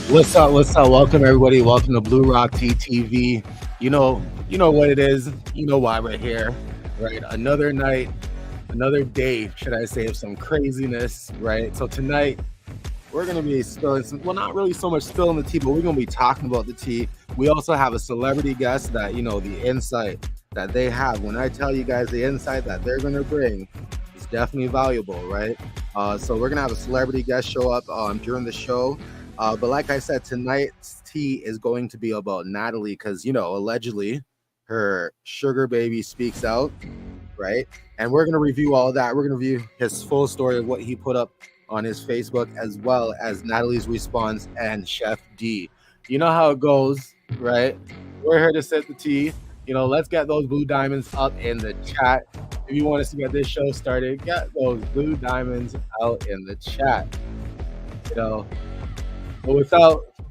What's up? What's up? Welcome everybody. Welcome to Blue Rock TTV. You know what it is. You know why we're here, right? Another night, another day, should I say, of some craziness, right? So tonight we're gonna be spilling some. Well, not really so much spilling the tea, but we're gonna be talking about the tea. We also have a celebrity guest that the insight that they have. When I tell you guys the insight that they're gonna bring, is definitely valuable, right? So we're gonna have a celebrity guest show up during the show. But like I said, tonight's tea is going to be about Natalie because, allegedly her sugar baby speaks out, right? And we're going to review all that. We're going to review his full story of what he put up on his Facebook, as well as Natalie's response and Chef D. You know how it goes, right? We're here to set the tea. Let's get those blue diamonds up in the chat. If you want us to get this show started, get those blue diamonds out in the chat. You know, but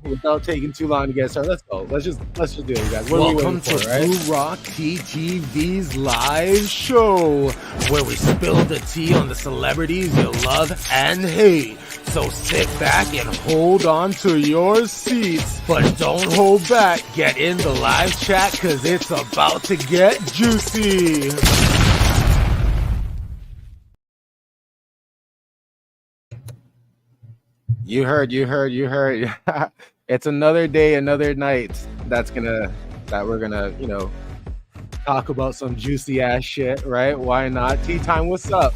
without taking too long to get started, let's go. Let's just do it, guys. What are we Welcome waiting to for, right? Blue Rock TTV's live show, where we spill the tea on the celebrities you love and hate. So sit back and hold on to your seats, but don't hold back. Get in the live chat, cause it's about to get juicy. You heard. It's another day, another night that we're gonna, talk about some juicy ass shit, right? Why not? Tea time, what's up?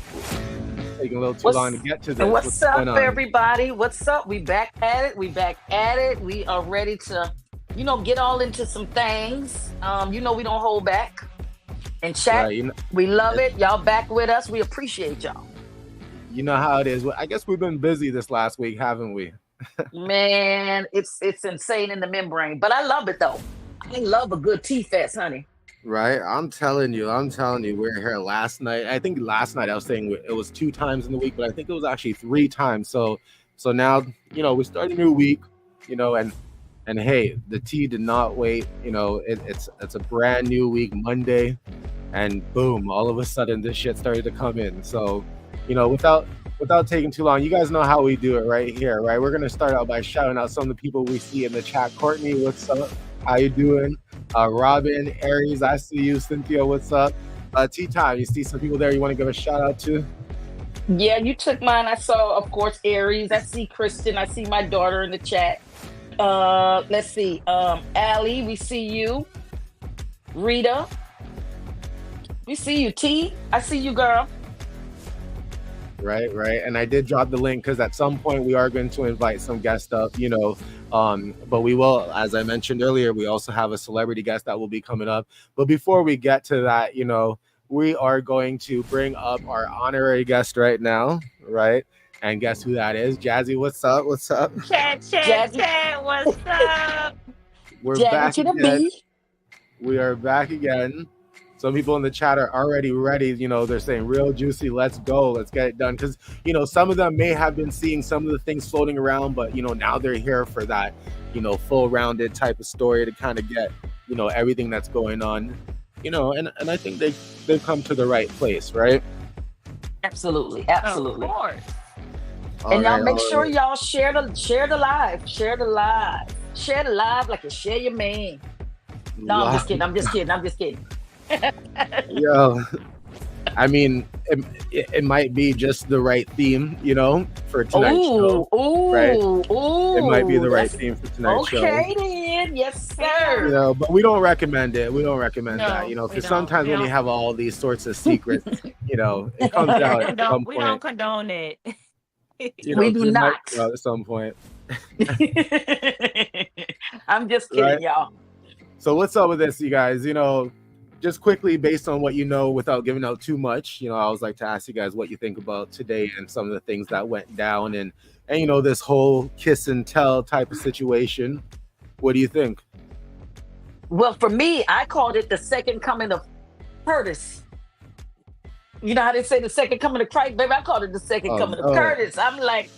Taking a little too long to get to this. What's up, going on? everybody? What's up? We back at it. We are ready to, get all into some things. We don't hold back. And chat, Right, we love it. Y'all back with us. We appreciate y'all. you know how it is. I guess we've been busy this last week, haven't we? Man, it's insane in the membrane. But I love it though. I love a good tea fest, honey. Right, I'm telling you, we're here last night. I think last night I was saying it was 2 times in the week, but I think it was actually 3 times. So now, we start a new week, and hey, the tea did not wait. It's a brand new week, Monday, and boom, all of a sudden this shit started to come in. So, without taking too long, you guys know how we do it right here, right? We're gonna start out by shouting out some of the people we see in the chat. Courtney, what's up? How you doing? Robin, Aries, I see you. Cynthia, what's up? Tea time, you see some people there you want to give a shout out to? Yeah, you took mine. I saw, of course, Aries. I see Kristen. I see my daughter in the chat. Let's see. Allie, we see you. Rita, we see you. T, I see you, girl. Right. And I did drop the link because at some point we are going to invite some guest up, but we will, as I mentioned earlier, we also have a celebrity guest that will be coming up. But before we get to that, we are going to bring up our honorary guest right now, right? And guess who that is? Jazzy, what's up? Chat, Jazzy. what's up? We're Jazzy back to the again. B. We are back again. Some people in the chat are already ready. They're saying real juicy. Let's go. Let's get it done. Because, some of them may have been seeing some of the things floating around, but, now they're here for that, full rounded type of story to kind of get, everything that's going on, and I think they've come to the right place, right? Absolutely. Of course. And y'all make sure y'all share the live. Share the live like you share your man. No, I'm just kidding. Yo, I mean, it might be just the right theme, for tonight's show. Right? It might be the right theme for tonight's show. Okay, then. Yes, sir. But we don't recommend it. We don't recommend that, we because don't. sometimes when you have all these sorts of secrets, it comes out at some We point. don't condone it. We do not. At some point. I'm just kidding, Right? y'all. So what's up with this, you guys? Just quickly, based on what without giving out too much, I always like to ask you guys what you think about today and some of the things that went down and this whole kiss and tell type of situation. What do you think? Well, for me, I called it the second coming of Curtis. You know how they say the second coming of Christ, baby? I called it the second coming of Curtis. I'm like,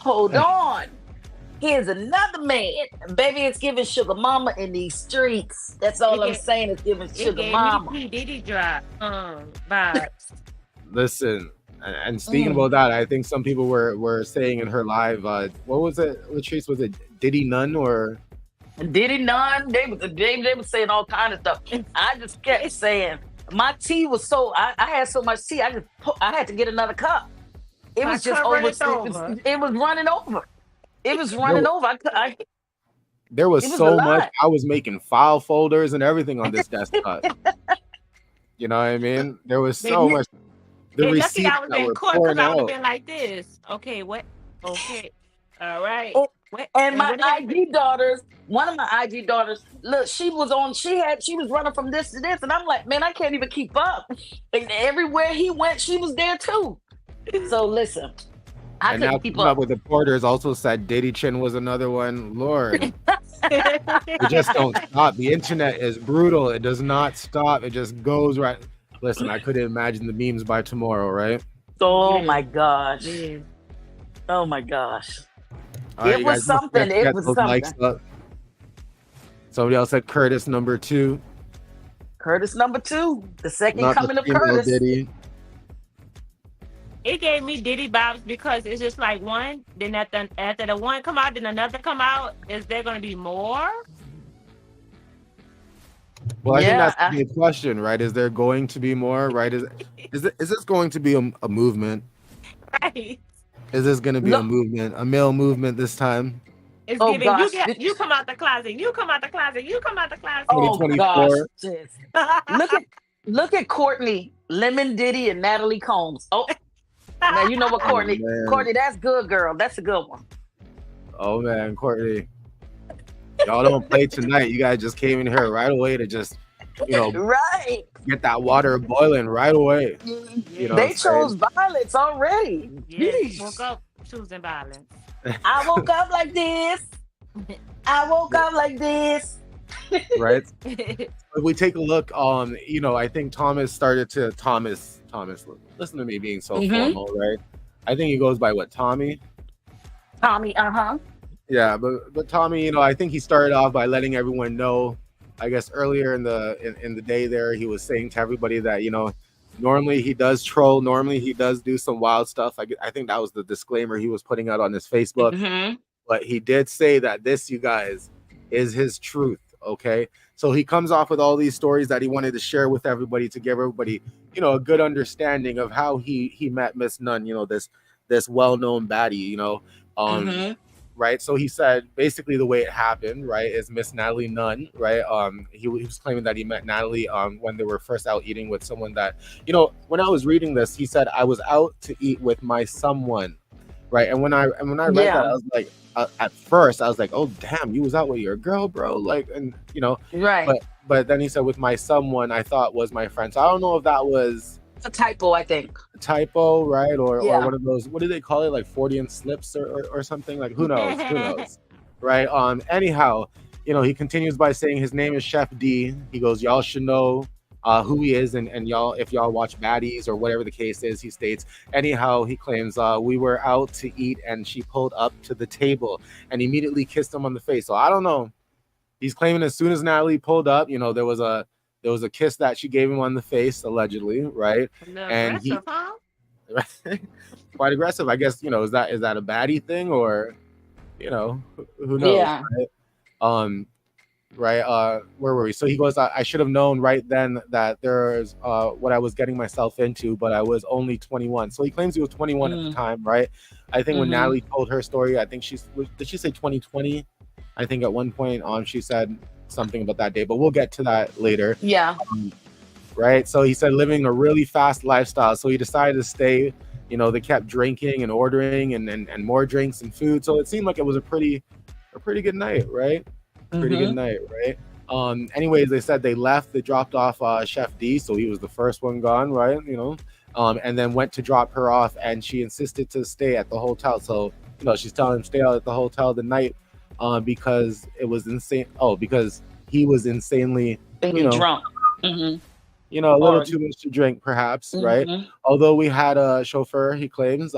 hold on. Here's another man. Baby, it's giving sugar mama in these streets. That's all I'm saying. It's giving sugar mama. He Diddy drop vibes. Listen, And speaking about that, I think some people were saying in her live, what was it, Letrice? Was it Diddy Nunn or Diddy Nunn, they were saying all kind of stuff. I just kept saying my tea was so I had so much tea. I had to get another cup. It My was just cup over. runneth over. It was running over. It was there, running over. there was It was a so much. lot. I was making file folders and everything on this desktop. You know what I mean? There was so They much. The they lucky receipts I was that in were court because pouring I would have out. been like this. Okay, what? Okay, all right. And What? and And my what happened? IG daughters, one of my IG daughters, look, she was running from this to this, and I'm like, man, I can't even keep up. And everywhere he went, she was there too. So listen, I And now couldn't keep keeping up up. with the Porters also said Diddy Chin was another one. Lord, it just don't stop. The internet is brutal. It does not stop. It just goes right. Listen, I couldn't imagine the memes by tomorrow, right? Oh Yeah, my gosh. yeah. Oh my gosh. All right, It you was guys don't something. forget to It get was those likes something. up. Somebody else said Curtis #2, Curtis #2, the second not the coming of female Curtis. Diddy. It gave me Diddy vibes because it's just like one, then after the one come out, then another come out. Is there gonna be more? Well, I think Yeah, that's the big question, right? Is there going to be more, right? Is this going to be a movement? Right. Is this going to be a look. movement, a male movement this time? It's Oh giving gosh. you come out the closet, you come out the closet, you come out the closet. Oh gosh. 2024. Sis. Look at Courtney, Lemon Diddy, and Natalie Combs. Oh, now you know what, Oh Courtney. man, Courtney, that's good, girl. That's a good one. oh man, Courtney, y'all don't play tonight. You guys just came in here right away to just, Right. get that water boiling right away. You know what They I'm saying? chose violence already. Yes, woke Yeesh. up choosing violence. I woke up like this. I woke up like this. Right. If we take a look, I think Thomas. Listen to me being so Mhm. formal, right? I think he goes by what, Tommy? Tommy, Yeah, but Tommy, I think he started off by letting everyone know. I guess earlier in the day there, he was saying to everybody that normally he does troll, normally he does do some wild stuff. I think that was the disclaimer he was putting out on his Facebook. Mhm. But he did say that this, you guys, is his truth. Okay, so he comes off with all these stories that he wanted to share with everybody to give everybody, a good understanding of how he met Miss Nunn. This well-known baddie. Mhm. Right. So he said basically the way it happened, right, is Miss Natalie Nunn, right? He was claiming that he met Natalie when they were first out eating with someone that, when I was reading this, he said I was out to eat with my someone, right? And when I read that, I Yeah. was like, at first I was like, oh damn, you was out with your girl, bro, like, and Right. but then he said with my someone I thought was my friend. So I don't know if that was It's a typo, I think. a typo, right, or Yeah. one of those, what do they call it, like Freudian slips or something, like who knows, right? Anyhow, he continues by saying his name is Chef D. He goes, y'all should know who he is, and y'all, if y'all watch Baddies or whatever the case is, he states. Anyhow, he claims we were out to eat and she pulled up to the table and immediately kissed him on the face. So I don't know. He's claiming as soon as Natalie pulled up, there was a kiss that she gave him on the face, allegedly, right? A little And he aggressive, huh? quite aggressive, I guess. Is that a baddie thing, or who knows, Yeah. right? Right, where were we? So he goes, I should have known right then that there's what I was getting myself into, but I was only 21. So he claims he was 21 at the time, right? I think when Mhm. Natalie told her story, I think did she say 2020? I think at one point she said something about that day, but we'll get to that later. Yeah. Right, so he said living a really fast lifestyle, so he decided to stay. They kept drinking and ordering and more drinks and food, so it seemed like it was a pretty good night, right? Pretty good Mhm. night, right? Anyways, they said they left. They dropped off Chef D, so he was the first one gone, right? And then went to drop her off, and she insisted to stay at the hotel. So she's telling him stay out at the hotel the night, because it was insane. Oh, because he was insanely, Being drunk. Mhm. a little Or- too much to drink, perhaps, right? Mhm. Although we had a chauffeur, he claims,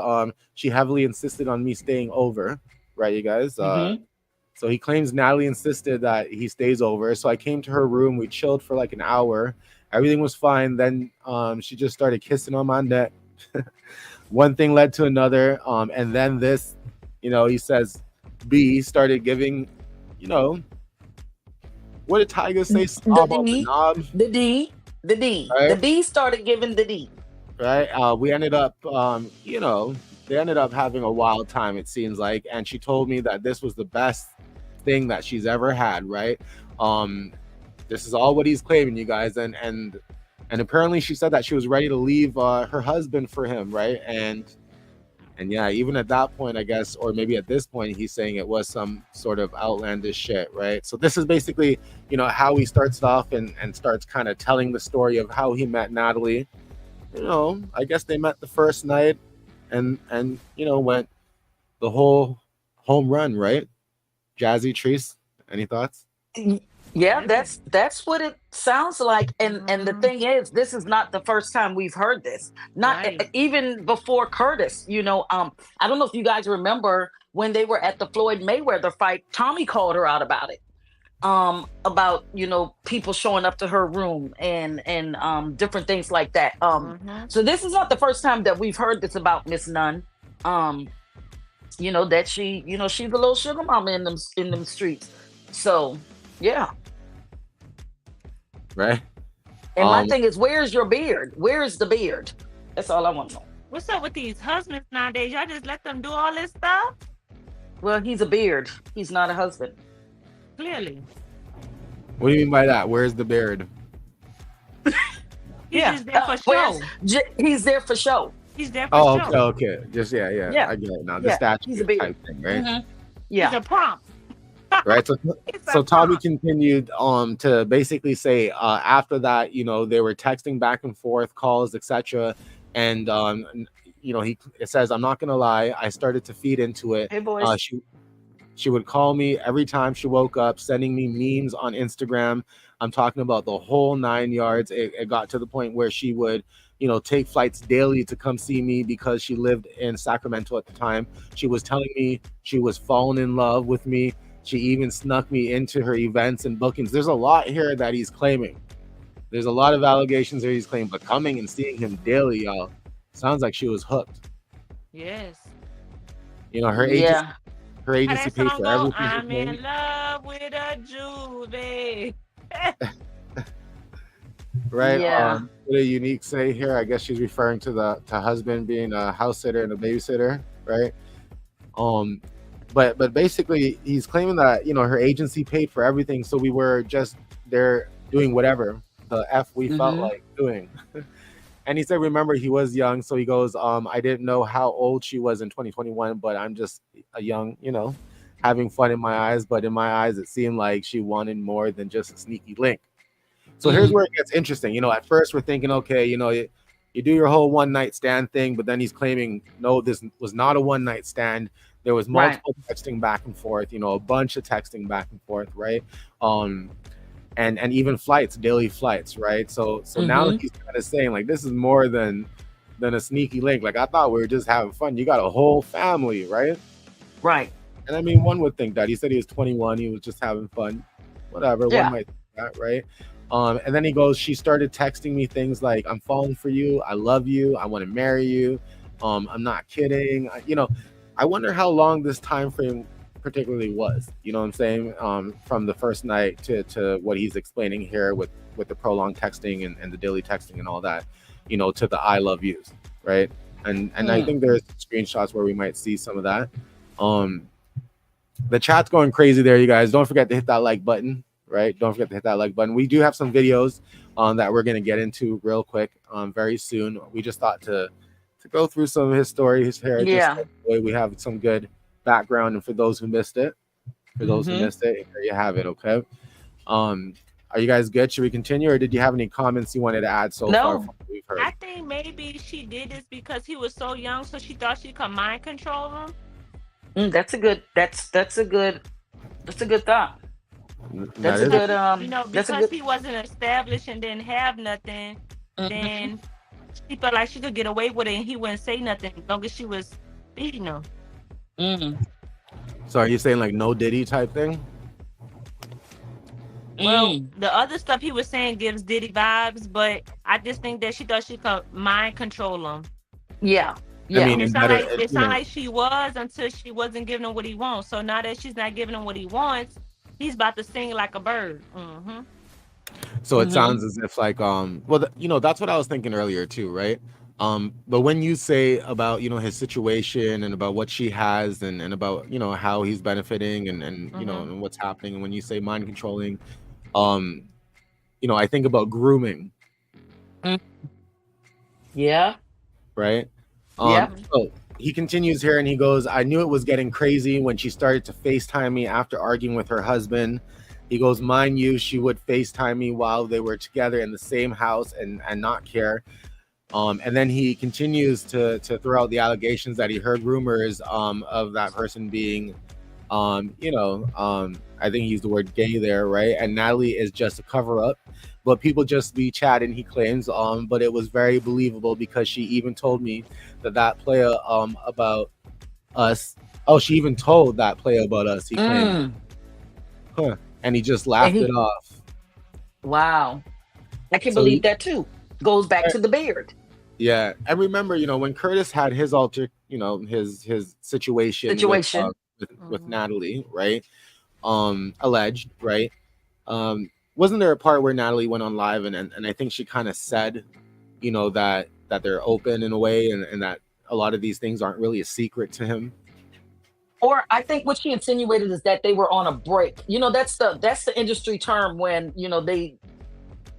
she heavily insisted on me staying over, right, you guys? Mhm. So he claims Natalie insisted that he stays over. So I came to her room. We chilled for like an hour. Everything was fine. Then she just started kissing on my neck, One thing led to another, and then this, he says B started giving, you know, what did Tiger say? The Slob on the D, knob, the D, the D. The right? D started giving the D. Right. We ended up, they ended up having a wild time, it seems like. And she told me that this was the best thing that she's ever had, right? Um, this is all what he's claiming, you guys. And apparently she said that she was ready to leave her husband for him, right? And yeah, even at that point, I guess, or maybe at this point, he's saying it was some sort of outlandish shit, right? So this is basically, how he starts off and starts kind of telling the story of how he met Natalie. I guess they met the first night and went the whole home run, right? Jazzy Treese, any thoughts? Yeah, that's what it sounds like. And the thing is, this is not the first time we've heard this. Not Right. even before Curtis. I don't know if you guys remember when they were at the Floyd Mayweather fight. Tommy called her out about it. About people showing up to her room and different things like that. So this is not the first time that we've heard this about Miss Nunn. That she's a little sugar mama in them streets. So yeah. Right. And my thing is, where's your beard? Where's the beard? That's all I want to know. What's up with these husbands nowadays? Y'all just let them do all this stuff? Well, he's a beard. He's not a husband. Clearly. What do you mean by that? Where's the beard? He's just there for show. He's there for show. He's there for show. Okay. Just yeah. I get it now. The statue he's a beard. type thing, right? Mm-hmm. Yeah. He's a prompt. Right. So Tommy continued to basically say after that, they were texting back and forth, calls, etc. And it says, I'm not gonna lie, I started to feed into it. Hey boys. She would call me every time she woke up, sending me memes on Instagram. I'm talking about the whole 9 yards. It got to the point where she would, take flights daily to come see me because she lived in Sacramento at the time. She was telling me she was falling in love with me. She even snuck me into her events and bookings. There's a lot here that he's claiming. There's a lot of allegations here he's claiming, but coming and seeing him daily, y'all, sounds like she was hooked. Yes. Her agency paid for everything. I'm in love with a Julie. Right. Yeah. What did Unique say here? I guess she's referring to husband being a house sitter and a babysitter, right? But basically he's claiming that her agency paid for everything, so we were just there doing whatever the F we felt like doing. And he said, remember, he was young, so he goes, I didn't know how old she was in 2021, but I'm just a young, having fun in my eyes. But in my eyes, it seemed like she wanted more than just a sneaky link. So here's where it gets interesting. At first we're thinking, okay, you do your whole one night stand thing, but then he's claiming, no, this was not a one night stand. There was multiple texting back and forth, a bunch of texting back and forth, right? And even flights, daily flights, right? So now he's kind of saying like this is more than a sneaky link. Like I thought we were just having fun. You got a whole family, right? Right. And I mean, one would think that. He said he was 21. He was just having fun. Whatever. Yeah. One might think that, right? And then he goes, she started texting me things like, I'm falling for you. I love you. I want to marry you. I'm not kidding. I wonder how long this time frame particularly was. You know what I'm saying? From the first night to what he's explaining here with the prolonged texting and the daily texting and all that, to the I love yous, right? And I think there's screenshots where we might see some of that. The chat's going crazy there, you guys. Don't forget to hit that like button, right? Don't forget to hit that like button. We do have some videos that we're going to get into real quick very soon. We just thought to go through some of his stories here. Yeah. Just so we have some good background, and for those who missed it, there you have it. Okay. Are you guys good? Should we continue, or did you have any comments you wanted to add far from what we've heard? I think maybe she did this because he was so young, so she thought she could mind control him. That's a good thought. That's a good because he wasn't established and didn't have nothing, then she felt like she could get away with it and he wouldn't say nothing as long as she was beating him. So are you saying like no Diddy type thing? Well, the other stuff he was saying gives Diddy vibes, but I just think that she thought she could mind control him. Yeah. I Yeah. mean, It and sound better, like she was until she wasn't giving him what he wants. So now that she's not giving him what he wants, he's about to sing like a bird. so it Hmm. sounds as if like well, that's what I was thinking earlier too, right? But when you say about his situation and about what she has and about how he's benefiting and and what's happening, and when you say mind controlling, um I think about grooming, Yeah. right? Yeah. So he continues here and he goes, I knew it was getting crazy when she started to FaceTime me after arguing with her husband. He goes, mind you, she would FaceTime me while they were together in the same house and not care. And then he continues to throw out the allegations that he heard rumors of that person being I think he used the word gay there, right? And Natalie is just a cover up, but people just be chatting, he claims. But it was very believable because she even told me that player about us. Oh, she even told that player about us, he claimed. Huh. And he just laughed it off. Wow. I can So believe that too. Goes back to the beard. yeah, and remember, when Curtis had his his situation with Natalie, right? Alleged, right? Wasn't there a part where Natalie went on live and I think she kind of said, that they're open in a way and that a lot of these things aren't really a secret to him. Or I think what she insinuated is that they were on a break. That's the industry term when they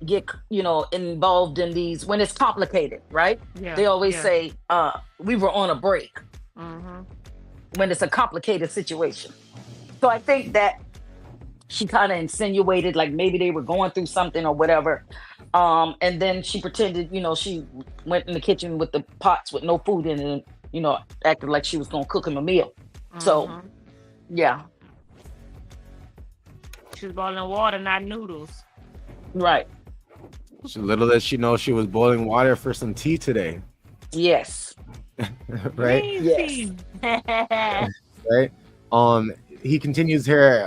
get involved in these when it's complicated, right? Yeah. They always say we were on a break when it's a complicated situation. So I think that she kind of insinuated like maybe they were going through something or whatever. And then she pretended, she went in the kitchen with the pots with no food in it, and acted like she was gonna cook him a meal. So yeah. She was boiling water, not noodles. Right. Little did she know she was boiling water for some tea today. Yes. Right? Yes. Right? He continues here,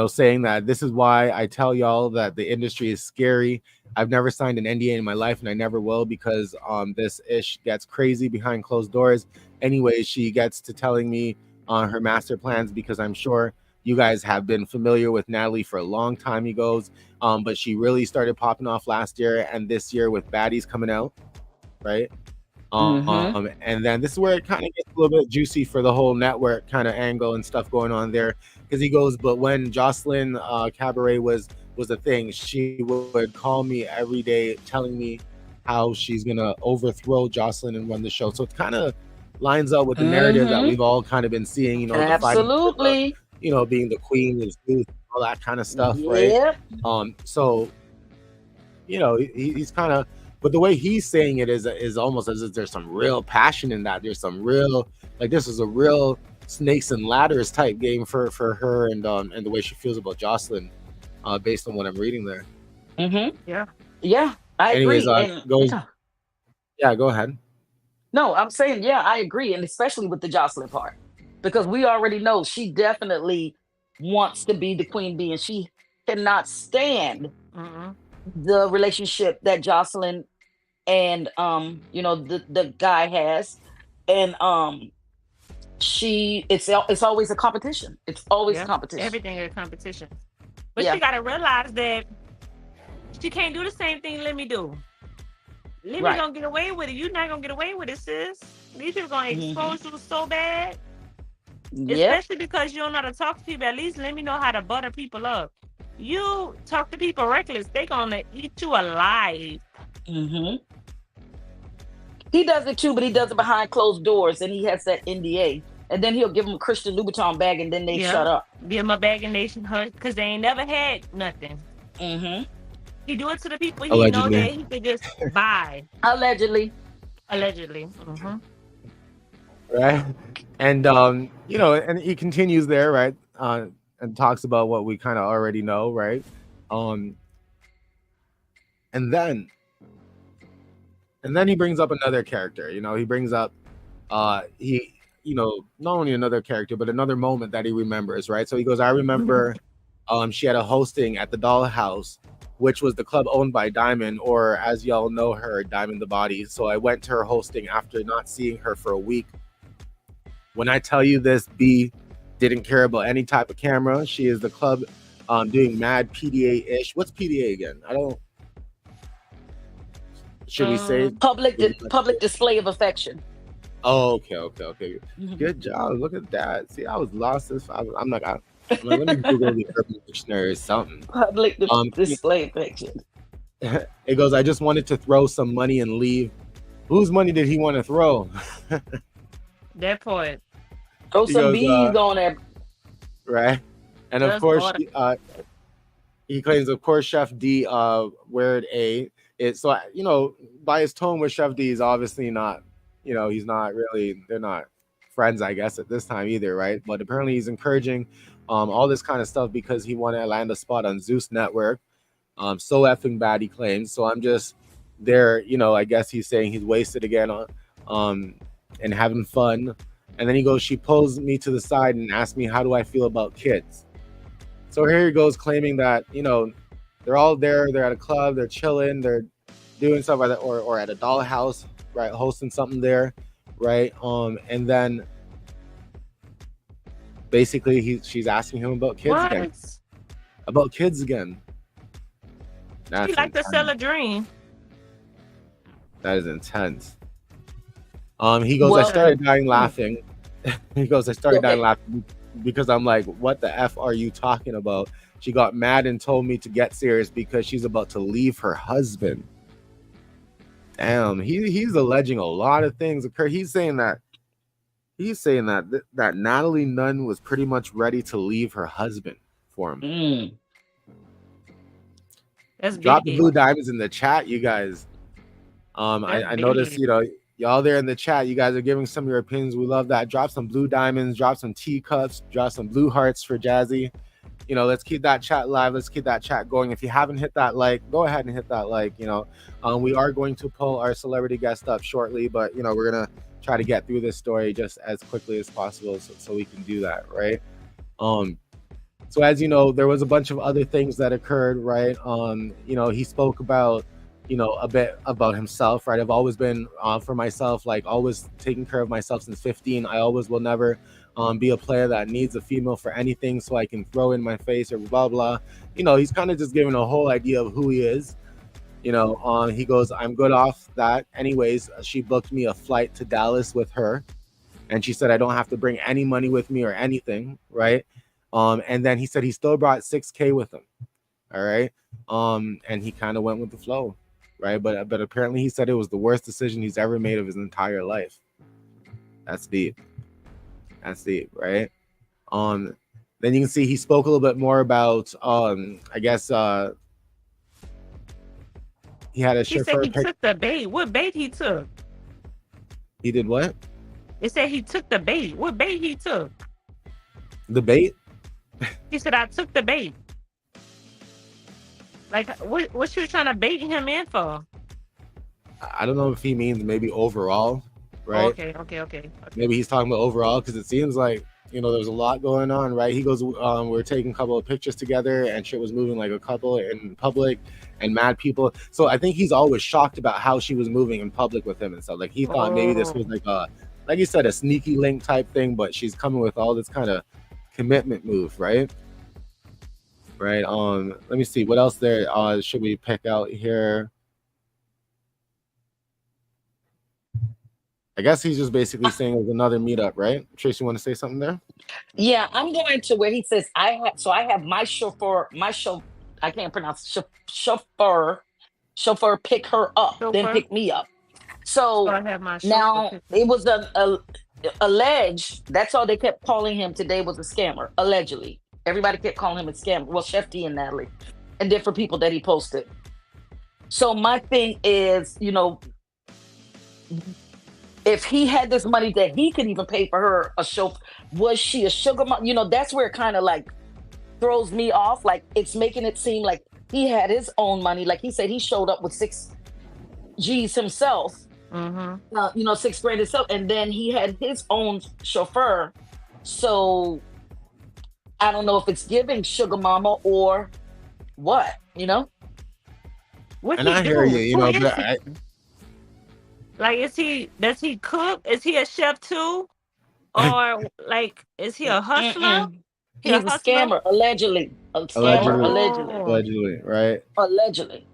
saying that this is why I tell y'all that the industry is scary. I've never signed an NDA in my life, and I never will, because this ish gets crazy behind closed doors. Anyway, she gets to telling me on her master plans, because I'm sure you guys have been familiar with Natalie for a long time, he goes. But she really started popping off last year and this year with Baddies coming out, right? And then this is where it kind of gets a little bit juicy for the whole network kind of angle and stuff going on there, because he goes, but when Jocelyn Cabaret was a thing, she would call me every day telling me how she's gonna overthrow Jocelyn and run the show. So it kind of lines up with the narrative that we've all kind of been seeing, Absolutely. the fight, being the queen, is all that kind of stuff, Yep. right? So he's kind of, but the way he's saying it is almost as if there's some real passion in that. There's some real, like, this is a real snakes and ladders type game for her and the way she feels about Jocelyn, based on what I'm reading there. Yeah, I Anyways, agree. Go ahead. No, I'm saying, yeah, I agree, and especially with the Jocelyn part, because we already know she definitely wants to be the queen bee, and she cannot stand the relationship that Jocelyn and the guy has, and it's always a competition. It's always a competition. Everything is a competition. But she gotta realize that she can't do the same thing Lemmy do. Lemmy gonna get away with it. You're not gonna get away with it, sis. These people gonna expose you so bad. Especially because you don't know how to talk to people. At least let me know how to butter people up. You talk to people reckless, they gonna eat you alive. He does it too, but he does it behind closed doors, and he has that NDA. And then he'll give them a Christian Louboutin bag, and then they shut up. Give them a bag and they hurt because they ain't never had nothing. He do it to the people he know that he could just buy. Allegedly. Right. And and he continues there, right? And talks about what we kind of already know, right? And then he brings up another character. He brings up not only another character, but another moment that he remembers, right? So he goes, I remember she had a hosting at the Dollhouse which was the club owned by Diamond, or as y'all know her, Diamond the Body. So I went to her hosting after not seeing her for a week. When I tell you this, B didn't care about any type of camera. She is the club doing mad PDA-ish. What's PDA again? I don't... Should we say... Public display of affection. Oh, okay. Good job. Look at that. See, I was lost. I'm not... let me Google the Urban Dictionary or something. Public display affection. It goes, I just wanted to throw some money and leave. Whose money did he want to throw? That part. Throw some bees on there. Right. And of course, he claims, of course, Chef D, word A. So, you know, by his tone with Chef D, is obviously not, you know, he's not really, they're not friends, I guess, at this time either, right? But apparently he's encouraging all this kind of stuff because he wanted to land a spot on Zeus Network. So effing bad, he claims. So I'm just there, you know, I guess he's saying he's wasted again on and having fun. And then he goes, she pulls me to the side and asks me, how do I feel about kids? So here he goes claiming that, you know, they're all there, they're at a club, they're chilling, they're doing stuff like that, or at a dollhouse, right, hosting something there, right? And then basically she's asking him about kids again. About kids again. That's he like to sell a dream. That is intense. He goes, I started dying laughing. He goes, I started dying laughing because I'm like, what the F are you talking about? She got mad and told me to get serious because she's about to leave her husband. Damn, he's alleging a lot of things occur. He's saying that Natalie Nunn was pretty much ready to leave her husband for him. That's Drop the blue diamonds in the chat, you guys. I noticed, you know, y'all there in the chat, you guys are giving some of your opinions. We love that. Drop some blue diamonds, drop some teacups, drop some blue hearts for Jazzy. You know, let's keep that chat live. Let's keep that chat going. If you haven't hit that like, go ahead and hit that like. You know, we are going to pull our celebrity guest up shortly, but you know, we're gonna try to get through this story just as quickly as possible, so we can do that, right? So as you know, there was a bunch of other things that occurred, right? You know, he spoke about, you know, a bit about himself, right? I've always been for myself, like always taking care of myself since 15. I always will never be a player that needs a female for anything so I can throw in my face or blah blah. You know, he's kind of just giving a whole idea of who he is. You know, he goes, I'm good off that. Anyways, she booked me a flight to Dallas with her, and she said I don't have to bring any money with me or anything, right? And then he said he still brought $6K with him. All right. And he kind of went with the flow, right? But apparently he said it was the worst decision he's ever made of his entire life. That's deep. That's deep, right? Then you can see he spoke a little bit more about I guess he had a chauffeur. He said he took the bait. What bait he took? He did what? It said he took the bait. What bait he took? The bait? He said, I took the bait. Like, what you trying to bait him in for? I don't know if he means maybe overall, right? Okay. Maybe he's talking about overall, because it seems like, you know, there's a lot going on, right? He goes, we're taking a couple of pictures together and shit was moving like a couple in public and mad people. So I think he's always shocked about how she was moving in public with him and stuff. Like he thought maybe this was like you said, a sneaky link type thing, but she's coming with all this kind of commitment move, right? Right. Let me see what else there should we pick out here. I guess he's just basically saying it was another meetup, right? Trace, you want to say something there? Yeah, I'm going to where he says I have my chauffeur, I can't pronounce chauffeur pick her up, then pick me up. So I have my now it was a alleged, that's all they kept calling him today, was a scammer, allegedly. Everybody kept calling him a scammer. Well, Chef D and Natalie and different people that he posted. So my thing is, you know, if he had this money that he could even pay for her a show, was she a sugar mom? You know, that's where it kind of like throws me off. Like it's making it seem like he had his own money. Like he said, he showed up with 6 G's himself. You know, 6 grand himself, and then he had his own chauffeur. So I don't know if it's giving sugar mama or what, you know. What And he I hear do? you, you Who know, is but he? Like, does he cook? Is he a chef too? Or like, is he a hustler? Mm-mm. He a He's a hustler? scammer, allegedly. A scammer, allegedly, allegedly. Oh, allegedly, right? Allegedly.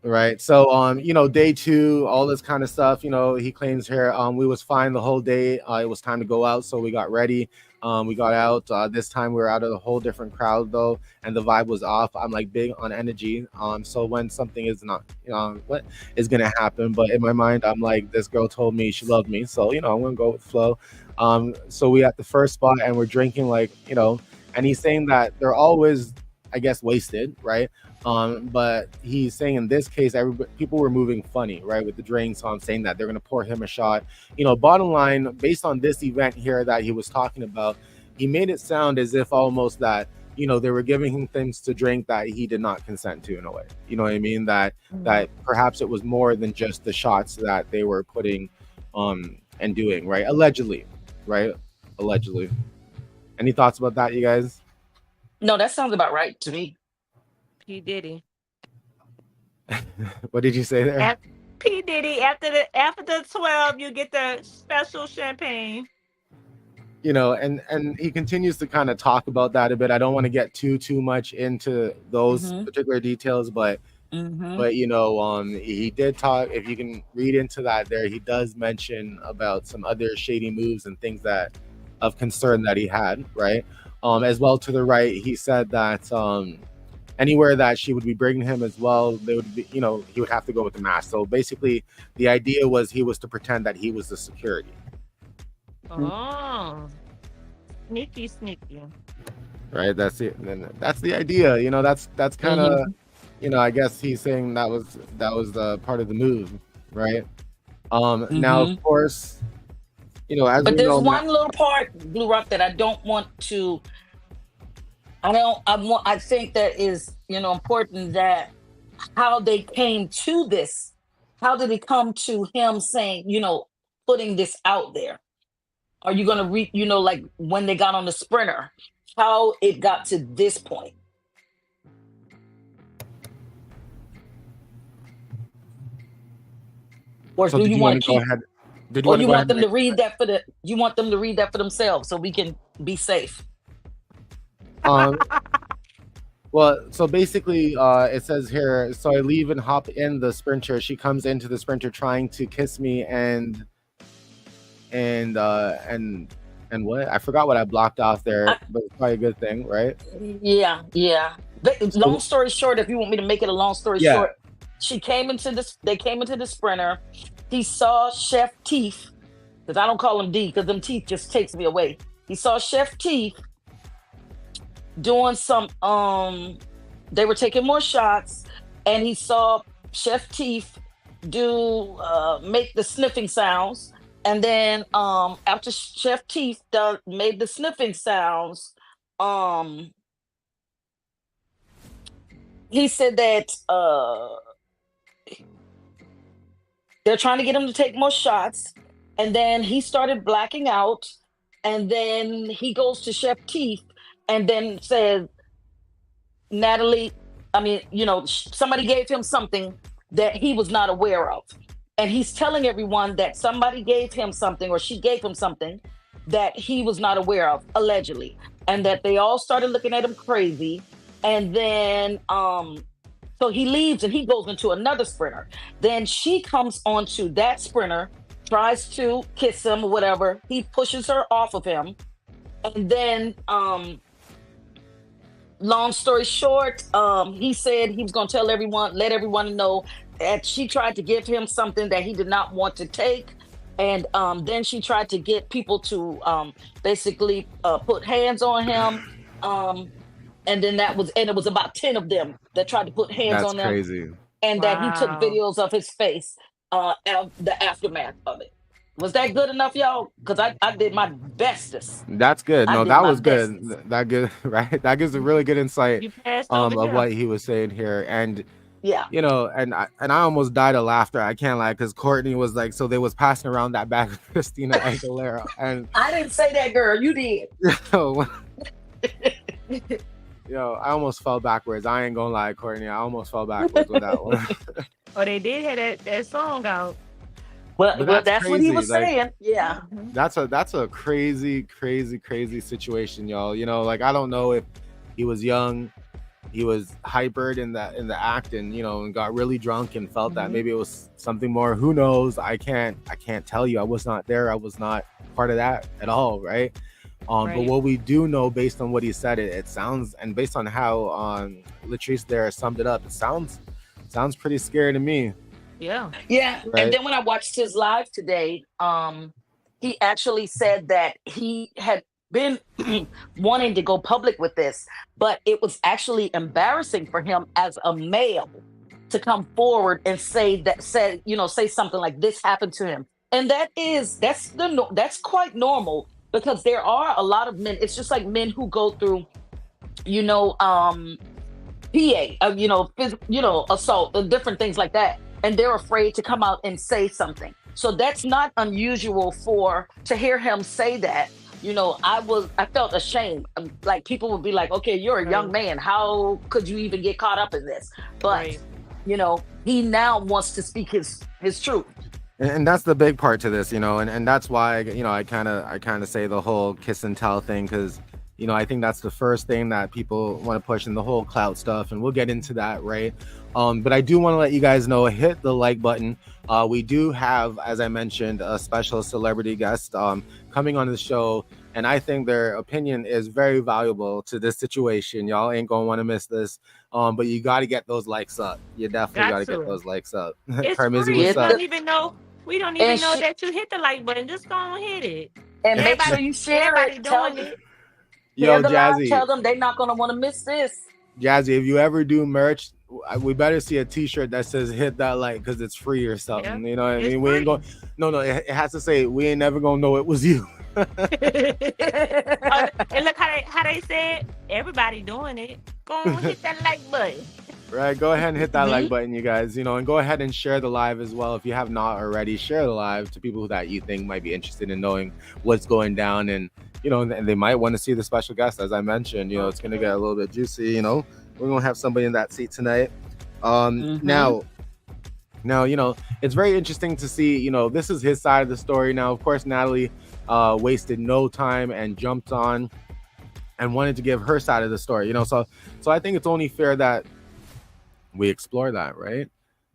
Right. So you know, day two, all this kind of stuff, you know, he claims here, we was fine the whole day. It was time to go out, so we got ready. We got out. This time we were out of a whole different crowd though, and the vibe was off. I'm like big on energy. So when something is not, what is gonna happen, but in my mind, I'm like, this girl told me she loved me, so you know, I'm gonna go with the flow. So we at the first spot and we're drinking, like, you know, and he's saying that they're always, I guess, wasted, right? But he's saying in this case, people were moving funny, right, with the drinks. So I'm saying that they're gonna pour him a shot. You know, bottom line, based on this event here that he was talking about, he made it sound as if almost that, you know, they were giving him things to drink that he did not consent to in a way. You know what I mean? That perhaps it was more than just the shots that they were putting and doing, right? Allegedly, right? Allegedly. Any thoughts about that, you guys? No, that sounds about right to me. P Diddy. What did you say there? P Diddy. After the 12, you get the special champagne. You know, and he continues to kind of talk about that a bit. I don't want to get too much into those particular details, but you know, he did talk. If you can read into that, there he does mention about some other shady moves and things that of concern that he had, right? As well, to the right, he said that anywhere that she would be bringing him as well, they would be, you know, he would have to go with the mask. So basically, the idea was he was to pretend that he was the security. Oh, sneaky. Right. That's it. And that's the idea. You know, that's kind of, you know, I guess he's saying that was part of the move, right? Now, of course, you know, as but we there's know, one little part, Blue Rock, that I don't want to. I think that is, you know, important, that how they came to this. How did it come to him saying, you know, putting this out there? Are you going to you know, like when they got on the sprinter, how it got to this point? Or so do did you you want want to to go keep, ahead? Did you or want to you go want ahead them and to read that you want them to read that for themselves so we can be safe? Well, so basically, it says here, so I leave and hop in the sprinter. She comes into the sprinter trying to kiss me and what? I forgot what I blocked off there, but it's probably a good thing, right? Yeah. Long So, story short, if you want me to make it a long story yeah, short, they came into the sprinter. He saw Chef Teeth, because I don't call him D, because them teeth just takes me away. He saw Chef Teeth doing some, they were taking more shots, and he saw Chef Teeth make the sniffing sounds. And then after Chef Teeth made the sniffing sounds, he said that they're trying to get him to take more shots. And then he started blacking out. And then he goes to Chef Teeth and then says, Natalie, I mean, you know, somebody gave him something that he was not aware of. And he's telling everyone that somebody gave him something, or she gave him something that he was not aware of, allegedly. And that they all started looking at him crazy. And then so he leaves and he goes into another sprinter. Then she comes onto that sprinter, tries to kiss him or whatever. He pushes her off of him. And then long story short, he said he was going to let everyone know that she tried to give him something that he did not want to take. And then she tried to get people to basically put hands on him. And then it was about 10 of them that tried to put hands that's on them. crazy. And that he took Wow. videos of his face, the aftermath of it. Was that good enough, y'all? Because I did my bestest. That's good. I No, did that my was good. bestest. That good, right? That gives a really good insight You passed over of here. what he was saying here. And Yeah. you know, and I almost died of laughter. I can't lie, because Courtney was like, so they was passing around that bag of Christina Aguilera, and I didn't say that, girl. You did. you know, Yo, I almost fell backwards. I ain't gonna lie, Courtney. I almost fell backwards with that one. Oh, they did have that song out. Well, But that's that's what he crazy. was Like, saying. Yeah. that's a crazy situation, y'all. You know, like I don't know if he was young, he was hypered in the act, and you know, and got really drunk and felt that maybe it was something more. Who knows? I can't tell you. I was not there. I was not part of that at all, right? But what we do know, based on what he said, it sounds, and based on how Letrice there summed it up, it sounds pretty scary to me. Yeah. Right? And then when I watched his live today, he actually said that he had been wanting to go public with this, but it was actually embarrassing for him as a male to come forward and say something like this happened to him. And that's quite normal, because there are a lot of men. It's just like men who go through, assault and different things like that, and they're afraid to come out and say something. So that's not unusual to hear him say that. I felt ashamed. Like, people would be like, okay, you're a young man. How could you even get caught up in this? But, he now wants to speak his truth. And that's the big part to this, and that's why, I kind of say the whole kiss and tell thing, because, I think that's the first thing that people want to push in the whole clout stuff, and we'll get into that, right? But I do want to let you guys know, hit the like button. We do have, as I mentioned, a special celebrity guest coming on the show, and I think their opinion is very valuable to this situation. Y'all ain't gonna want to miss this. But you got to get those likes up. You definitely got to get those likes up. It's Carmizzi, free. what's up? We don't even know that you hit the like button. Just go and hit it. And make sure you share it. Doing it. Yo, Jazzy. Tell them they're not going to want to miss this. Jazzy, if you ever do merch, we better see a t-shirt that says hit that like, because it's free or something. Yeah. You know what I mean? We ain't going. No, it has to say we ain't never gonna know it was you. And look how they said, everybody doing it. Go and hit that like button. Right, go ahead and hit that like button, you guys. And go ahead and share the live as well. If you have not already, share the live to people that you think might be interested in knowing what's going down, and and they might want to see the special guest. As I mentioned, it's gonna get a little bit juicy. We're gonna have somebody in that seat tonight. Now, it's very interesting to see. This is his side of the story. Now, of course, Natalie wasted no time and jumped on and wanted to give her side of the story. So I think it's only fair that we explore that, right?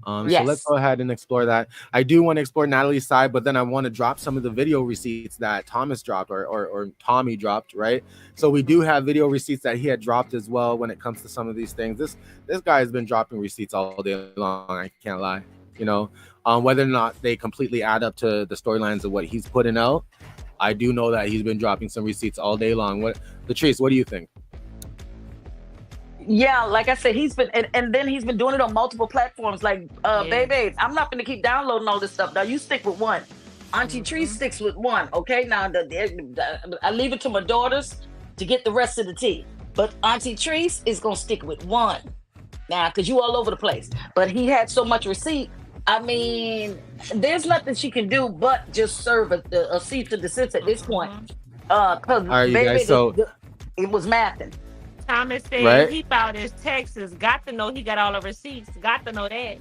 Yes. So let's go ahead and explore that. I do want to explore Natalie's side, but then I want to drop some of the video receipts that Thomas dropped or Tommy dropped, right? So we do have video receipts that he had dropped as well when it comes to some of these things. This guy has been dropping receipts all day long. I can't lie. Whether or not they completely add up to the storylines of what he's putting out, I do know that he's been dropping some receipts all day long. Letrice, what do you think? Yeah, like I said, he's been, and then he's been doing it on multiple platforms. Like, baby, I'm not going to keep downloading all this stuff. Now, you stick with one. Auntie Tree sticks with one, okay? Now, I leave it to my daughters to get the rest of the tea. But Auntie Tree is going to stick with one. Now, because you all over the place. But he had so much receipt. I mean, there's nothing she can do but just serve a cease to desist at this point. Because, baby, it was mathing. Thomas said he found his Texas. Got to know he got all the receipts. Got to know that.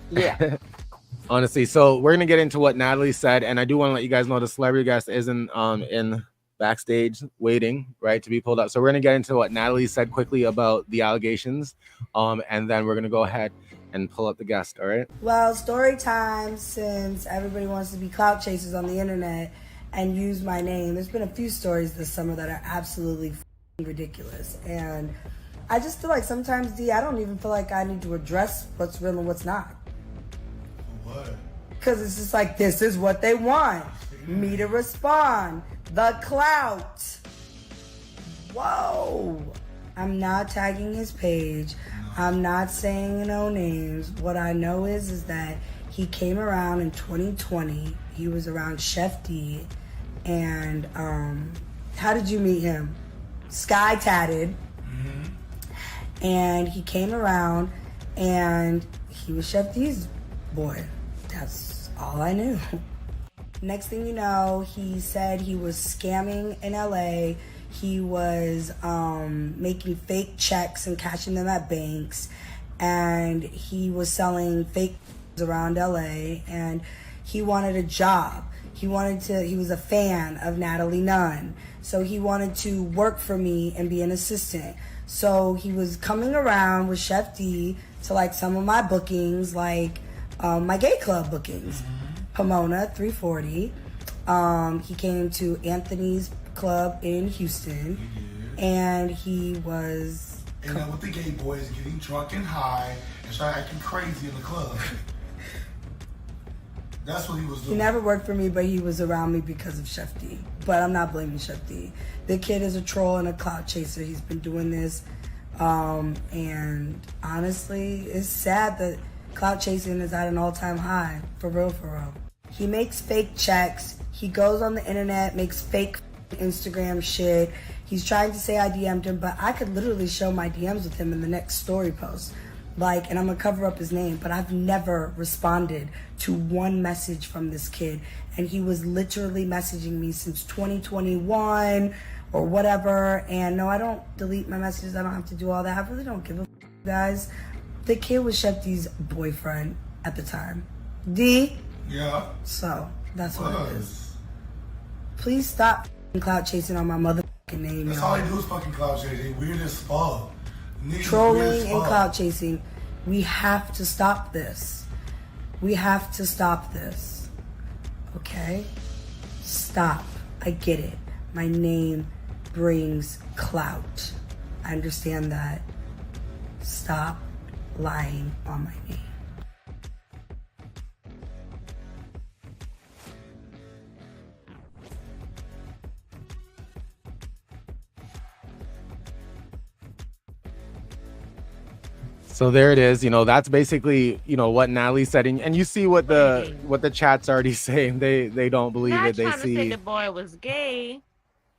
Yeah. Honestly, so we're gonna get into what Natalie said, and I do want to let you guys know the celebrity guest is in backstage waiting, right, to be pulled up. So we're gonna get into what Natalie said quickly about the allegations, and then we're gonna go ahead and pull up the guest. All right. Well, story time. Since everybody wants to be clout chasers on the internet and use my name, there's been a few stories this summer that are absolutely ridiculous, and I just feel like sometimes, I don't even feel like I need to address what's real and what's not. What? Because it's just like, this is what they want me to respond. The clout. Whoa. I'm not tagging his page. I'm not saying no names. What I know is that he came around in 2020. He was around Chef D, and how did you meet him? Sky tatted, and he came around, and he was Chef D's boy. That's all I knew. Next thing you know, he said he was scamming in LA. He was making fake checks and cashing them at banks, and he was selling fake around LA, and he wanted a job. He was a fan of Natalie Nunn, so he wanted to work for me and be an assistant. So he was coming around with Chef D to like some of my bookings, like my gay club bookings, Pomona 340. He came to Anthony's club in Houston, and he was. And then with the gay boys getting drunk and high and started acting crazy in the club. That's what he was doing. He never worked for me, but he was around me because of Chef D. But I'm not blaming Chef D. The kid is a troll and a clout chaser. He's been doing this. And honestly, it's sad that clout chasing is at an all-time high. For real, for real. He makes fake checks. He goes on the internet, makes fake Instagram shit. He's trying to say I DM'd him, but I could literally show my DMs with him in the next story post. Like, and I'm gonna cover up his name, but I've never responded to one message from this kid. And he was literally messaging me since 2021 or whatever. And no, I don't delete my messages. I don't have to do all that. I really don't give a guys. The kid was Chef D's boyfriend at the time. D? Yeah. So, that's what it is. Please stop clout chasing on my motherfucking name, That's y'all. all he do is fucking clout chasing. Weird as fuck. Trolling and clout chasing. We have to stop this. We have to stop this. Okay? Stop. I get it. My name brings clout. I understand that. Stop lying on my name. So there it is. You know, that's basically, you know, what Natalie said, and you see what the chat's already saying. They don't believe Not it. They trying to see say the boy was gay.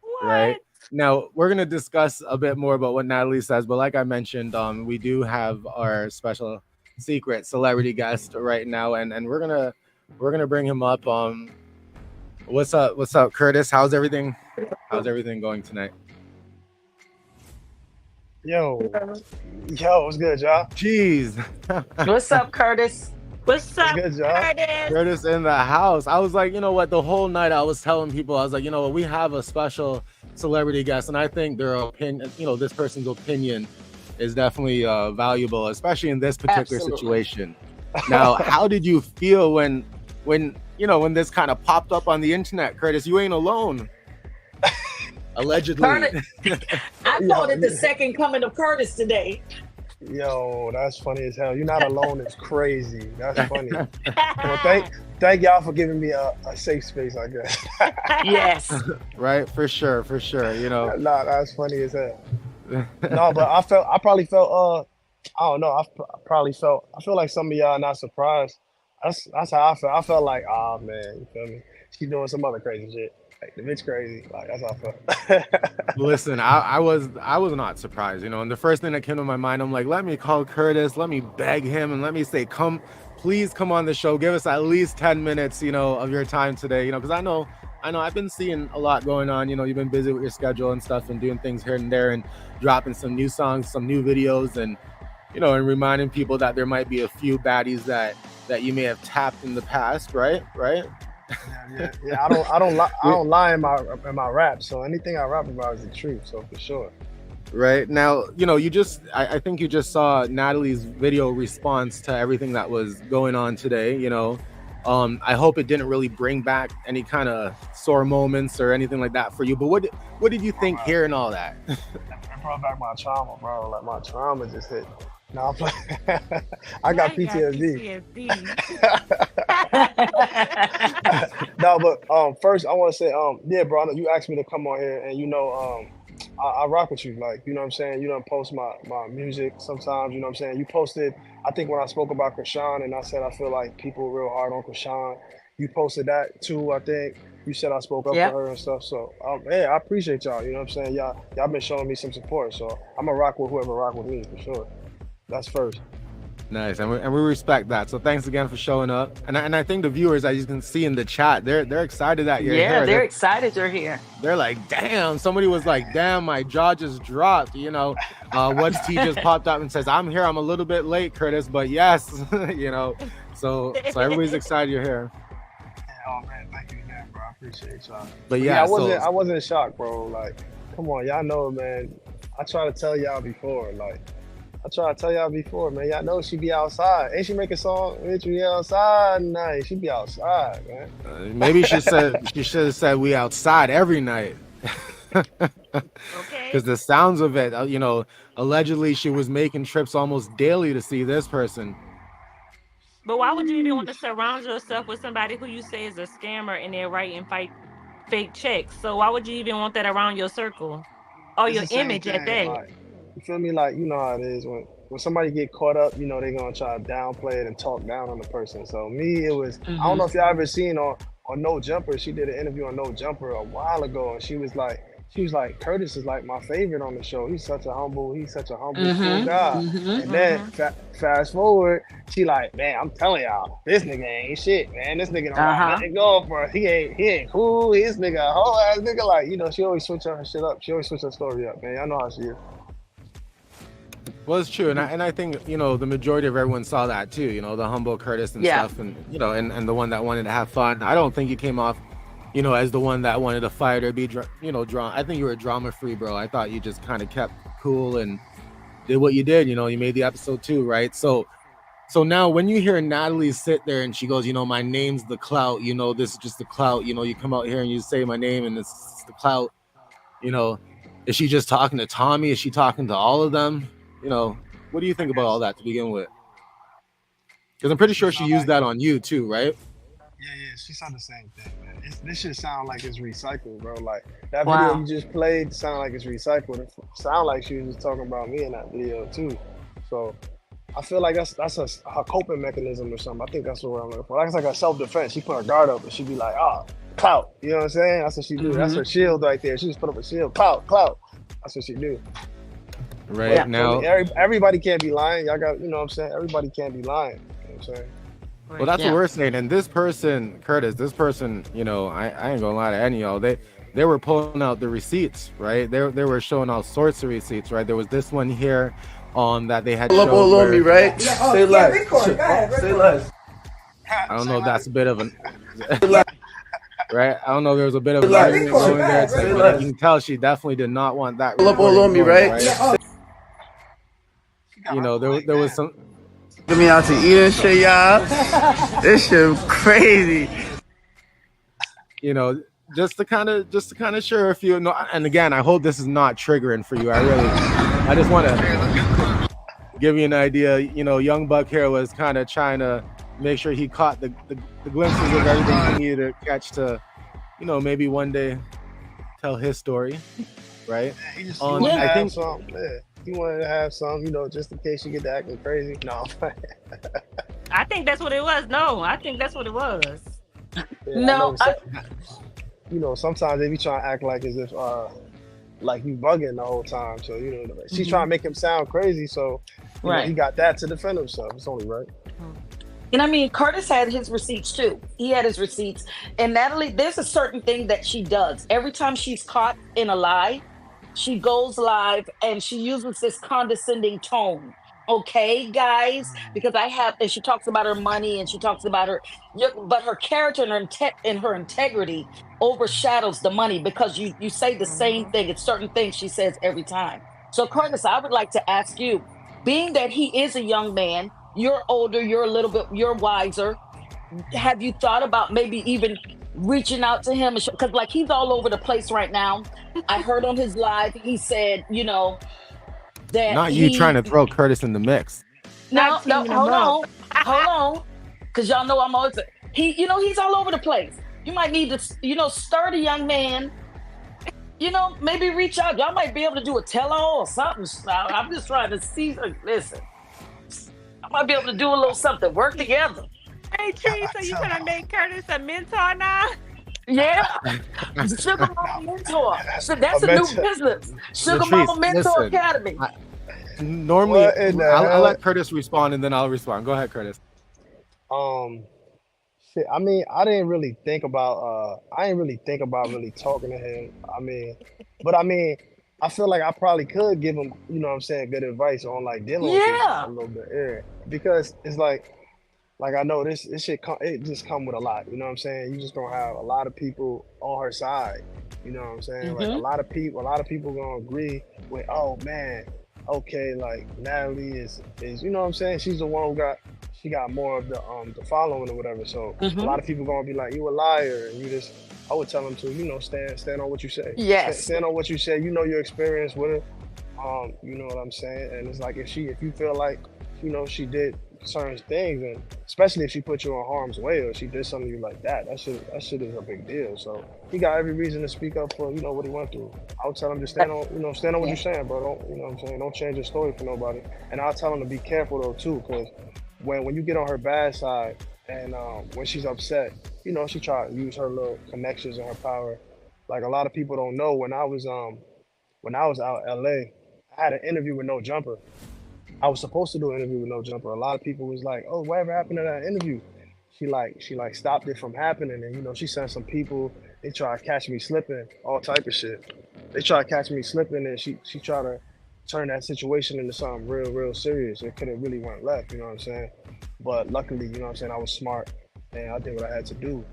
What? right now. We're gonna discuss a bit more about what Natalie says, but like I mentioned, we do have our special secret celebrity guest right now, and we're gonna bring him up. What's up, Curtis? How's everything going tonight? Yo, what's good, y'all? Jeez. What's up, Curtis? What's up, good, y'all? Curtis? Curtis in the house. I was like, you know what? The whole night I was telling people, I was like, you know what? We have a special celebrity guest, and I think their opinion, you know, this person's opinion is definitely valuable, especially in this particular situation. Now, how did you feel when this kind of popped up on the internet, Curtis? You ain't alone. Allegedly. I called it the second coming of Curtis today. Yo, that's funny as hell. You're not alone. It's crazy. That's funny. Well, thank y'all for giving me a safe space, I guess. Yes. Right, for sure. You know. Nah, that's funny as hell. No, but I probably felt I don't know. I feel like some of y'all not surprised. That's how I felt. I felt like, oh man, you feel me? She doing some other crazy shit. Like the bitch crazy. Like that's how I felt. Listen, I was not surprised, you know, and the first thing that came to my mind, I'm like, let me call Curtis, let me beg him, and let me say, please come on the show, give us at least 10 minutes, you know, of your time today, you know, because I know I've been seeing a lot going on, you know, you've been busy with your schedule and stuff and doing things here and there and dropping some new songs, some new videos, and you know, and reminding people that there might be a few baddies that you may have tapped in the past, right? Yeah. I don't lie in my rap. So anything I rap about is the truth. So for sure. Right now, you know, I think you just saw Natalie's video response to everything that was going on today. You know, I hope it didn't really bring back any kind of sore moments or anything like that for you. But what did you think hearing all that? It brought back my trauma, bro. Like my trauma just hit. No, I'm playing. I got PTSD. No, but first I want to say, yeah, bro, you asked me to come on here, and you know, I rock with you. Like, you know what I'm saying? You don't post my music sometimes, you know what I'm saying? You posted, I think when I spoke about Krishan and I said I feel like people real hard on Krishan, you posted that too, I think. You said I spoke up for her and stuff. So, hey, I appreciate y'all, you know what I'm saying? Y'all been showing me some support, so I'm going to rock with whoever rock with me for sure. That's first. Nice, and we respect that. So thanks again for showing up. And I think the viewers, as you can see in the chat, they're excited that you're here. Yeah, they're excited you're here. They're like, damn. Somebody was like, damn, my jaw just dropped. You know, What's T just popped up and says, I'm here. I'm a little bit late, Curtis, but yes, you know. So everybody's excited you're here. Oh man, thank you again, bro. I appreciate y'all. But yeah, I wasn't shocked, bro. Like, come on, y'all know, man. I try to tell y'all before, man. Y'all know she be outside. Ain't she make a song? Bitch, we outside night. She be outside, man. Maybe she should have said we outside every night. Okay. Because the sounds of it, you know, allegedly she was making trips almost daily to see this person. But why would you even want to surround yourself with somebody who you say is a scammer and they're writing fake checks? So why would you even want that around your circle or your image at that? Like, you feel me? Like, you know how it is when somebody get caught up, you know, they're gonna try to downplay it and talk down on the person. So me, it was, I don't know if y'all ever seen on No Jumper, she did an interview on No Jumper a while ago, and she was like, Curtis is like my favorite on the show. He's such a humble cool guy. And then fast forward, she like, man, I'm telling y'all, this nigga ain't shit, man. This nigga don't got nothing going for us. He ain't cool. This nigga a whole ass nigga. Like, you know, she always switch her shit up. She always switch her story up, man. Y'all know how she is. Well, it's true, and I think, you know, the majority of everyone saw that too. You know, the humble Curtis and stuff, and you know, and the one that wanted to have fun. I don't think you came off, you know, as the one that wanted to fight or be, you know, drawn. I think you were drama free, bro. I thought you just kind of kept cool and did what you did. You know, you made the episode too, right? So now when you hear Natalie sit there and she goes, you know, my name's the clout. You know, this is just the clout. You know, you come out here and you say my name and this is the clout. You know, is she just talking to Tommy? Is she talking to all of them? You know, what do you think about all that to begin with? Because I'm pretty sure she used that on you too, right? Yeah, she said the same thing, man. This shit sound like it's recycled, bro. Like that video you just played sound like it's recycled. It sound like she was just talking about me in that video too. So I feel like that's her coping mechanism or something. I think that's what I'm looking for. Like it's like a self-defense. She put her guard up and she be like, clout. You know what I'm saying? That's what she do. That's her shield right there. She just put up a shield. Clout. That's what she do. Right now, everybody can't be lying. Y'all got, you know what I'm saying? Everybody can't be lying. You know what I'm saying? Well, that's what we're saying. And this person, Curtis, you know, I ain't gonna lie to any of y'all. They were pulling out the receipts, right? They were showing all sorts of receipts, right? There was this one here that they had. Pull up all on me, right? Yeah, say less. Say less. I don't know if that's a bit of an. Right, I don't know. There was a bit of going there, but you can tell she definitely did not want that. Pull up all on me, right? You know, there was some. Get me out to eat and shit, y'all. This shit crazy. You know, just to kind of share if you know. And again, I hope this is not triggering for you. I just want to give you an idea. You know, Young Buck here was kind of trying to make sure he caught the glimpses of everything he needed to catch to, you know, maybe one day tell his story, right? He wanted to have some, you know, just in case you get to acting crazy. No. I think that's what it was. No, I think that's what it was. You know, sometimes they be trying to act like as if like you bugging the whole time. So, you know, she's trying to make him sound crazy. So you know, he got that to defend himself. It's only right. And I mean, Curtis had his receipts too. He had his receipts. And Natalie, there's a certain thing that she does. Every time she's caught in a lie, she goes live and she uses this condescending tone. Okay, guys, because and she talks about her money and she talks about but her character and her integrity overshadows the money because you say the same thing. It's certain things she says every time. So Curtis, I would like to ask you, being that he is a young man, you're older, you're wiser. Have you thought about maybe even reaching out to him? Because like he's all over the place right now. I heard on his live, he said, you know, that not you trying to throw Curtis in the mix. No, hold on. Because y'all know I'm always, you know, he's all over the place. You might need to, you know, stir the young man. You know, maybe reach out. Y'all might be able to do a tell-all or something. I'm just trying to see. Listen, I might be able to do a little something. Work together. Hey, Tree, so you gonna make Curtis a mentor now? Yeah. Sugar Mama Mentor. So that's a new business. Sugar Letrice, Mama Mentor Academy. normally What in the I'll hell? let Curtis respond and then I'll respond. Go ahead, Curtis. Um, shit. I mean, I didn't really think about. I didn't really think about really talking to him. I mean, but I mean, I feel like I probably could give him, you know what I'm saying, good advice on like dealing with this a Yeah. little bit. Yeah, because it's like I know this shit it just come with a lot. You know what I'm saying? You just gonna have a lot of people on her side. You know what I'm saying? Like Mm-hmm. a lot of people gonna agree with, oh man, okay, like Natalie is you know what I'm saying? She's the one who got more of the following or whatever. So a Mm-hmm. lot of people gonna be like, you a liar, and you just I would tell them to, you know, stand on what you say. Yes. Stand on what you say. You know your experience with it. You know what I'm saying? And it's like if you feel like, you know, she did certain things, and especially if she put you in harm's way or she did something to you like that, that shit is a big deal. So he got every reason to speak up for, you know, what he went through. I would tell him to stand on what Yeah. you're saying, bro. Don't, you know what I'm saying? Don't change your story for nobody. And I'll tell him to be careful though too, because when you get on her bad side and when she's upset, you know, she try to use her little connections and her power. Like a lot of people don't know, when I was out in LA, I had an interview with No Jumper. I was supposed to do an interview with No Jumper. A lot of people was like, "Oh, whatever happened to that interview?" She stopped it from happening, and you know she sent some people. They try to catch me slipping, all type of shit. They try to catch me slipping, and she tried to turn that situation into something real serious. It could have really went left, you know what I'm saying? But luckily, you know what I'm saying, I was smart and I did what I had to do.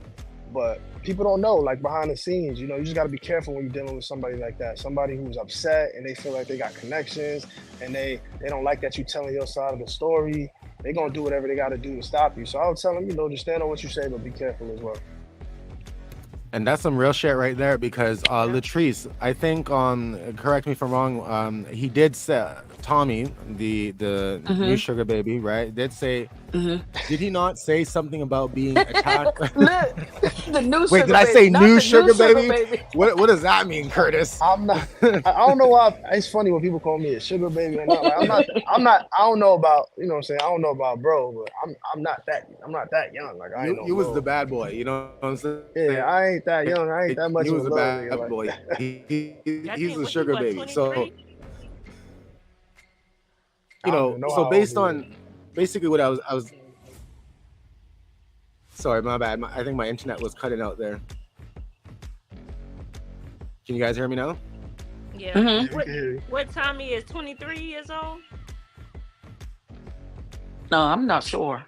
But people don't know, like behind the scenes, you know, you just got to be careful when you're dealing with somebody like that. Somebody who's upset and they feel like they got connections and they don't like that you telling your side of the story. They're going to do whatever they got to do to stop you. So I would tell them, you know, just stand on what you say, but be careful as well. And that's some real shit right there because Letrice, I think correct me if I'm wrong, he did say Tommy, the new Mm-hmm. sugar baby, right? Did say Mm-hmm. did he not say something about being attacked? Look, the new Wait, sugar did I baby, say not new the sugar new sugar baby? baby. What does that mean, Curtis? I'm not. I don't know why. It's funny when people call me a sugar baby or not. Like I'm not. I'm not. I don't know about. You know what I'm saying. I don't know about bro, but I'm not that. I'm not that young. Like I ain't no You was the little. bad boy, you know what I'm saying? Yeah, I ain't that young. I ain't that much You of a was the little bad nigga. Like boy. I He's think the what he sugar was baby. So 23. I don't even know how old based he is. on basically what I was sorry, my bad. I think my internet was cutting out there. Can you guys hear me now? Yeah. Mm-hmm. Yeah, we What can hear you. what Tommy is 23 years old? No, I'm not sure.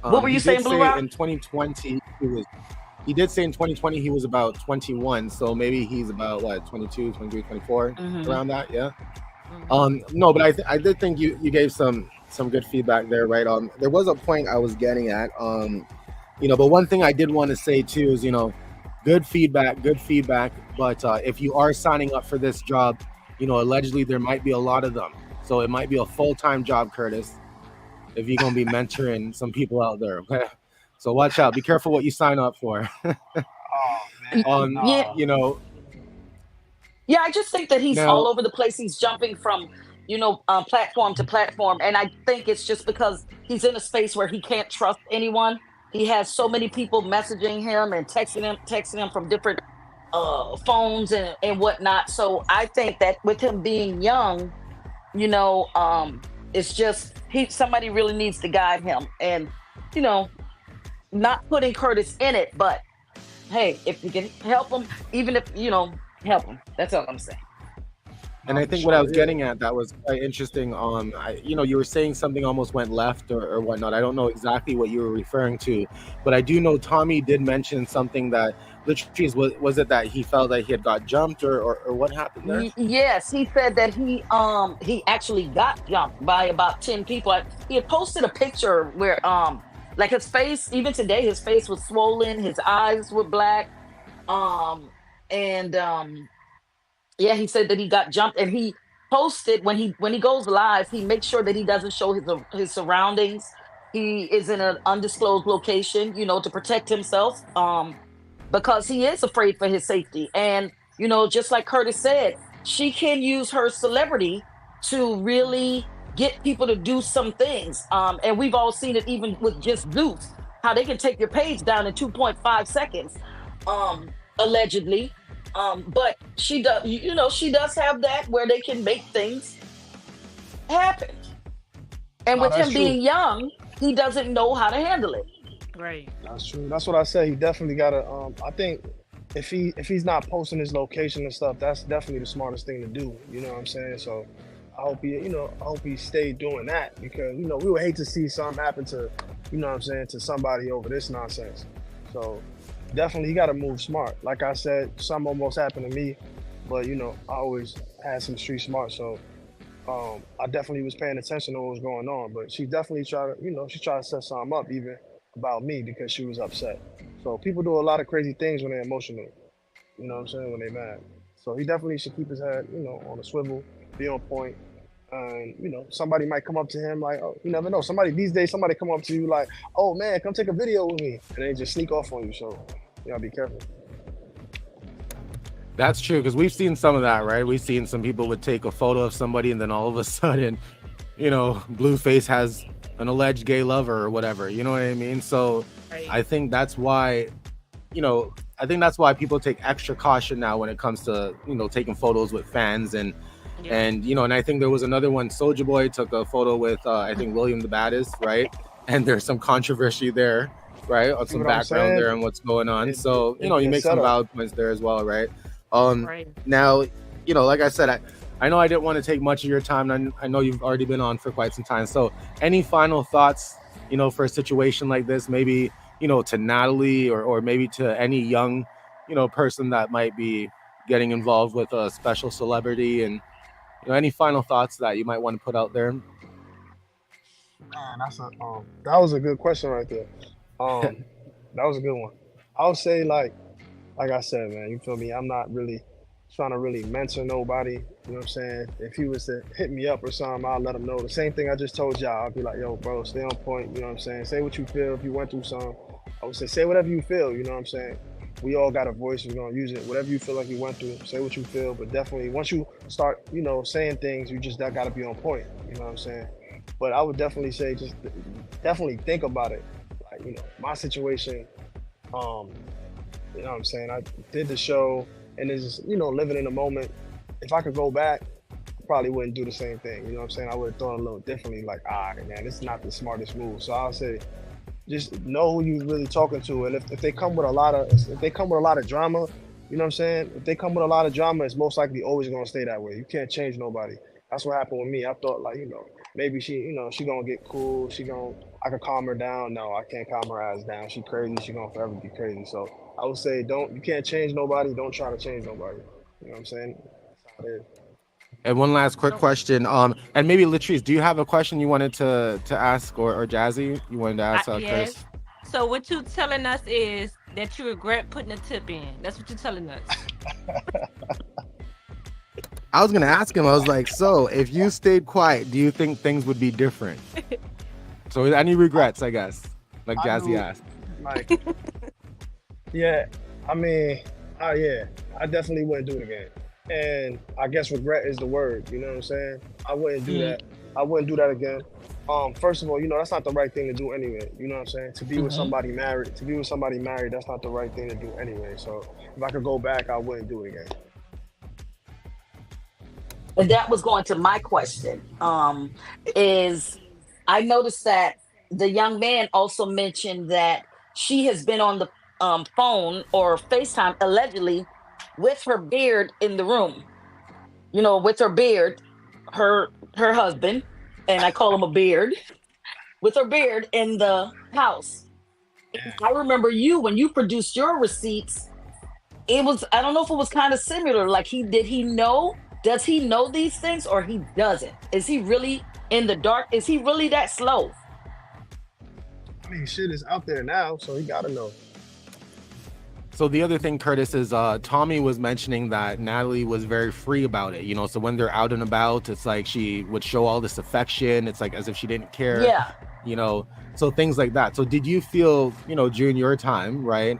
What were you He saying, did Blue say Rock? in 2020 he did say in 2020 he was about 21, so maybe he's about what 22, 23, 24 Mm-hmm. around that, yeah. Mm-hmm. No, but I did think you gave some good feedback there, right? There was a point I was getting at, but one thing I did want to say too is, good feedback. But if you are signing up for this job, allegedly there might be a lot of them, so it might be a full-time job, Curtis. If you're gonna be mentoring some people out there, okay? So watch out. Be careful what you sign up for. Oh man, Yeah, nah. yeah. I just think that he's all Now, over the place. He's jumping from, platform to platform, and I think it's just because he's in a space where he can't trust anyone. He has so many people messaging him and texting him from different phones and whatnot. So I think that with him being young, you know, it's just somebody really needs to guide him, and you know, not putting Curtis in it, but hey, if you can help him, even if help him. That's all I'm saying. and Nah, I for think what I was sure. Yeah. getting at that was quite interesting. You were saying something almost went left or whatnot. I don't know exactly what you were referring to, but I do know Tommy did mention something that Letrice was it that he felt that he had got jumped or what happened there? Yes, he said that he actually got jumped by about 10 people. He had posted a picture where like his face, even today, his face was swollen, his eyes were black. Um and Yeah, he said that he got jumped, and he posted when he goes live, he makes sure that he doesn't show his surroundings. He is in an undisclosed location, to protect himself, because he is afraid for his safety. And just like Curtis said, she can use her celebrity to really get people to do some things. And we've all seen it even with just Zeus, how they can take your page down in 2.5 seconds, allegedly. But she does, she does have that where they can make things happen. And No, with that's him true. being young, he doesn't know how to handle it. Right. That's true. That's what I said. He definitely gotta. I think if he's not posting his location and stuff, that's definitely the smartest thing to do. You know what I'm saying? So I hope he stayed doing that because we would hate to see something happen to, what I'm saying, to somebody over this nonsense. So definitely he got to move smart. Like I said, some almost happened to me, but I always had some street smart. So I definitely was paying attention to what was going on. But she definitely tried to, she tried to set something up even about me because she was upset. So people do a lot of crazy things when they're emotional. You know what I'm saying? When they're mad. So he definitely should keep his head, on a swivel, be on point. And somebody might come up to him like, oh, you never know. Somebody these days, somebody come up to you like, oh man, come take a video with me, and they just sneak off on you. So you gotta be careful. That's true, because we've seen some of that, right? We've seen some people would take a photo of somebody and then all of a sudden, Blueface has an alleged gay lover or whatever. You know what I mean? So Right. I think that's why, people take extra caution now when it comes to, taking photos with fans and I think there was another one. Soulja Boy took a photo with I think William the Baddest, right? And there's some controversy there, right? Of some background there and what's going on. So you make some valid points there as well, right? Right. Now, like I said, I know I didn't want to take much of your time. I know you've already been on for quite some time. So any final thoughts, for a situation like this, maybe, to Natalie or maybe to any young, person that might be getting involved with a special celebrity, and any final thoughts that you might want to put out there? Man, that was a good question right there. That was a good one. I would say like I said, man, you feel me? I'm not really trying to really mentor nobody. You know what I'm saying? If he was to hit me up or something, I'll let him know. The same thing I just told y'all. I'll be like, yo, bro, stay on point. You know what I'm saying? Say what you feel. If you went through something, I would say whatever you feel. You know what I'm saying? We all got a voice. We're gonna use it. Whatever you feel like you went through, say what you feel. But definitely, once you start, saying things, you just gotta be on point. You know what I'm saying? But I would definitely say, just definitely think about it. Like, my situation. You know what I'm saying? I did the show and it's just, living in the moment. If I could go back, I probably wouldn't do the same thing. You know what I'm saying? I would have thought a little differently, like, man, this is not the smartest move. So I'll say just know who you're really talking to. And if they come with a lot of drama, you know what I'm saying? If they come with a lot of drama, it's most likely always gonna stay that way. You can't change nobody. That's what happened with me. I thought like, maybe she gonna get cool. I could calm her down. No, I can't calm her ass down. She crazy. She gonna forever be crazy. So I would say you can't change nobody. Don't try to change nobody. You know what I'm saying? That's how it is. And one last quick question. And maybe Letrice, do you have a question you wanted to ask, or Jazzy, you wanted to ask Chris? Yes. So what you telling us is that you regret putting a tip in. That's what you're telling us. I was gonna ask him. I was like, so if you stayed quiet, do you think things would be different? So any regrets, I guess, like Jazzy asked. Like, yeah, I mean, yeah, I definitely wouldn't do it again. And I guess regret is the word. You know what I'm saying? I wouldn't do that. I wouldn't do that again. First of all, that's not the right thing to do anyway. You know what I'm saying? To be with somebody married, that's not the right thing to do anyway. So if I could go back, I wouldn't do it again. And that was going to my question. Is I noticed that the young man also mentioned that she has been on the phone or FaceTime allegedly with her beard in the room. With her beard, her husband, and I call him a beard, with her beard in the house. And I remember when you produced your receipts, I don't know if it was kind of similar. Like does he know these things or he doesn't? Is he really in the dark? Is he really that slow? I mean, shit is out there now, so he gotta know. So the other thing, Curtis, is Tommy was mentioning that Natalie was very free about it. So when they're out and about, it's like she would show all this affection. It's like as if she didn't care. Yeah. So things like that. So did you feel, during your time, right?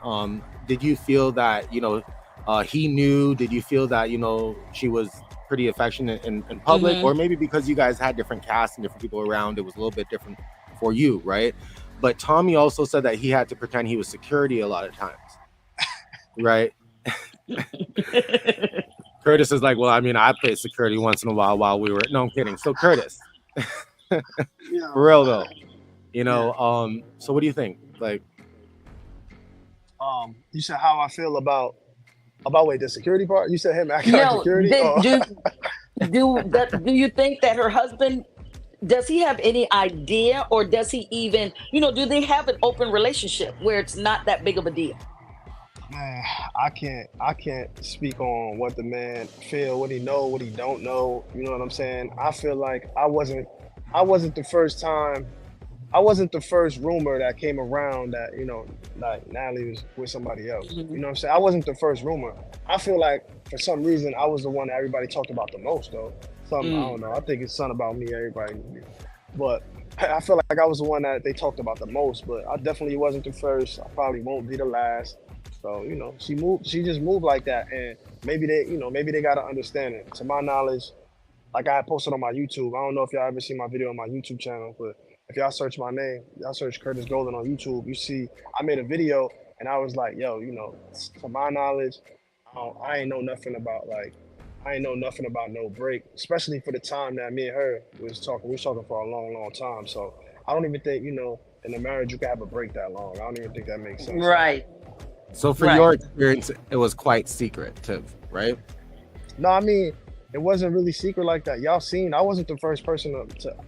Did you feel that, he knew? Did you feel that, she was pretty affectionate in public? Or maybe because you guys had different casts and different people around, it was a little bit different for you, right? But Tommy also said that he had to pretend he was security a lot of times. Right. Curtis is like, well, I mean, I played security once in a while we were. No, I'm kidding. So Curtis, for real though, so what do you think? Like, you said how I feel about wait, the security part? You said him acting like security? Do you think that her husband, does he have any idea, or does he even, do they have an open relationship where it's not that big of a deal? Man, I can't speak on what the man feel, what he know, what he don't know. You know what I'm saying? I feel like I wasn't the first rumor that came around that, like Natalie was with somebody else. You know what I'm saying? I wasn't the first rumor. I feel like for some reason I was the one that everybody talked about the most though. I don't know. I think it's something about me, everybody. But I feel like I was the one that they talked about the most, but I definitely wasn't the first. I probably won't be the last. So, she just moved like that, and maybe they got to understand it. To my knowledge, like I posted on my YouTube, I don't know if y'all ever seen my video on my YouTube channel, but if y'all search my name, y'all search Curtis Golden on YouTube, you see I made a video and I was like, yo, to my knowledge, I ain't know nothing about no break, especially for the time that me and her was talking. We was talking for a long, long time. So I don't even think, in a marriage you can have a break that long. I don't even think that makes sense. Right. So for your experience, it was quite secretive, right? No, I mean, it wasn't really secret like that. Y'all seen, I wasn't the first person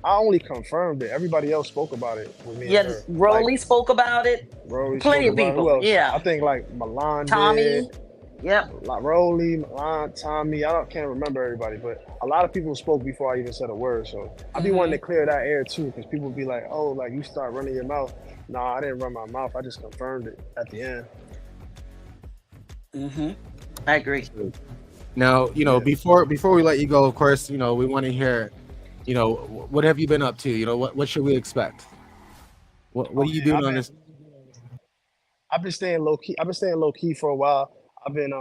I only confirmed it. Everybody else spoke about it with me. Yeah, Rolly spoke about it. Plenty of people. Yeah. I think like Milan Tommy. did. Yep. Like Rolly, Milan, Tommy. Can't remember everybody, but a lot of people spoke before I even said a word. So I be wanting to clear that air too, because people be like, oh, like you start running your mouth. Nah, I didn't run my mouth. I just confirmed it at the end. I agree. Now, before we let you go, of course, we want to hear, what have you been up to? What should we expect? What are you doing on this? I've been staying low key for a while. I've been,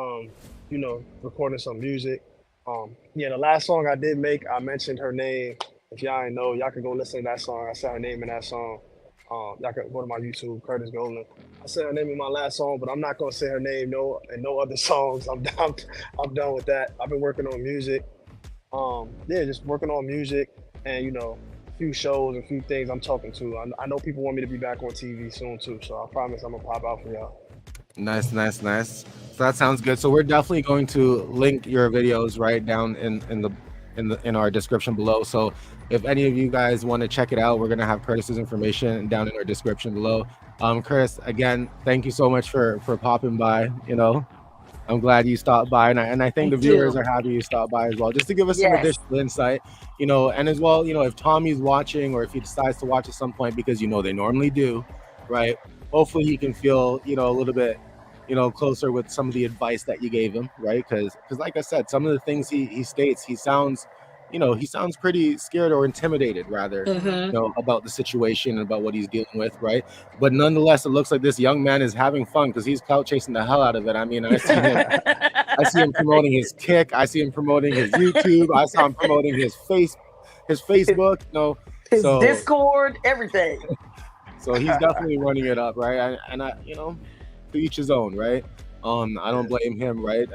recording some music. The last song I did make, I mentioned her name. If y'all ain't know, y'all can go listen to that song. I said her name in that song. Y'all can go to my YouTube, Curtis Golden. I said her name in my last song, but I'm not gonna say her name in no other songs. I'm done with that. I've been working on music. Just working on music and a few shows, a few things I'm talking to. I know people want me to be back on TV soon too, so I promise I'm gonna pop out for y'all. Nice. So that sounds good. So we're definitely going to link your videos right down in our description below. So if any of you guys want to check it out, we're gonna have Curtis's information down in our description below. Curtis, again, thank you so much for popping by. I'm glad you stopped by, and I think the viewers are happy you stopped by as well, just to give us some additional insight. And as well, if Tommy's watching or if he decides to watch at some point, because they normally do, right? Hopefully he can feel a little bit closer with some of the advice that you gave him, right? Because like I said, some of the things he states, he sounds pretty scared or intimidated rather, about the situation and about what he's dealing with, right? But nonetheless, it looks like this young man is having fun because he's clout chasing the hell out of it. I mean, I see him promoting his Kick, I see him promoting his YouTube, I saw him promoting his Facebook, his Discord, everything. So he's definitely running it up, right? And I to each his own, right? I don't blame him, right?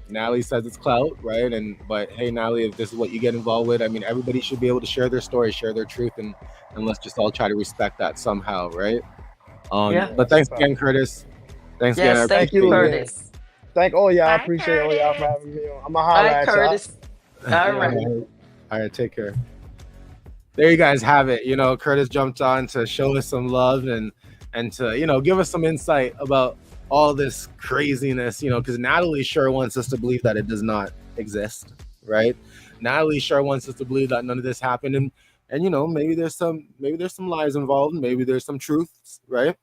Natalie says it's clout, right? But hey, Natalie, if this is what you get involved with, I mean, everybody should be able to share their story, share their truth, and let's just all try to respect that somehow, right? But thanks again, Curtis. Thanks again. Thank you, Curtis. Thank all y'all. I appreciate all y'all for having me on. I'm gonna holler at Curtis. y'all. All right, take care. There you guys have it. Curtis jumped on to show us some love and to give us some insight about all this craziness, because Natalie sure wants us to believe that it does not exist, right? Natalie sure wants us to believe that none of this happened, and maybe there's some lies involved, maybe there's some truths, right?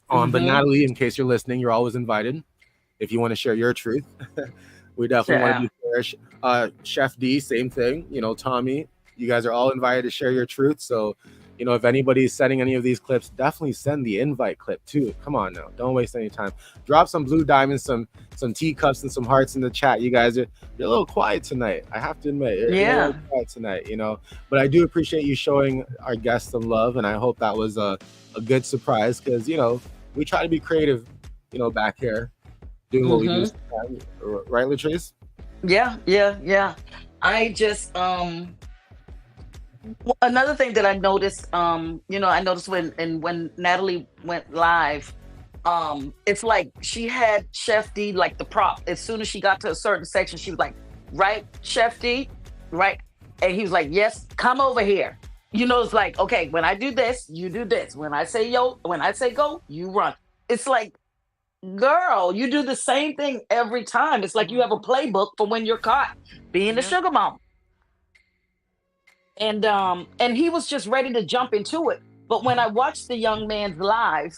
But Natalie, in case you're listening, you're always invited if you want to share your truth. We definitely want to be fair. Chef D, same thing. Tommy, you guys are all invited to share your truth. So if anybody's sending any of these clips, definitely send the invite clip too. Come on now, don't waste any time. Drop some blue diamonds, some teacups, and some hearts in the chat. You guys you're a little quiet tonight. I have to admit, you're a little quiet tonight. But I do appreciate you showing our guests some love, and I hope that was a good surprise because we try to be creative, back here. doing what we do, Mm-hmm. right, Letrice? Yeah. I just another thing that I noticed, I noticed when Natalie went live, it's like she had Chef D like the prop. As soon as she got to a certain section, she was like, right, Chef D, right? And he was like, yes, come over here. It's like, okay, when I do this, you do this. When I say when I say go, you run. It's like, girl, you do the same thing every time. It's like you have a playbook for when you're caught being a Yep. sugar mom. And he was just ready to jump into it. But when I watched the young man's live,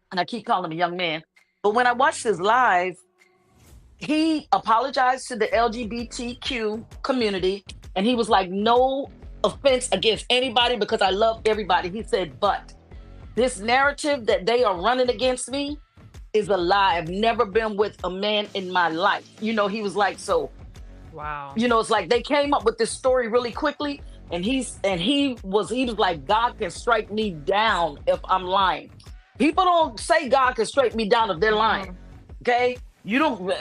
and I keep calling him a young man, but when I watched his live, he apologized to the LGBTQ community, and he was like, no offense against anybody because I love everybody. He said, but this narrative that they are running against me is a lie. I've never been with a man in my life. He was like, so, Wow. it's like they came up with this story really quickly. And he was like, God can strike me down if I'm lying. People don't say God can strike me down if they're lying. Okay? You don't.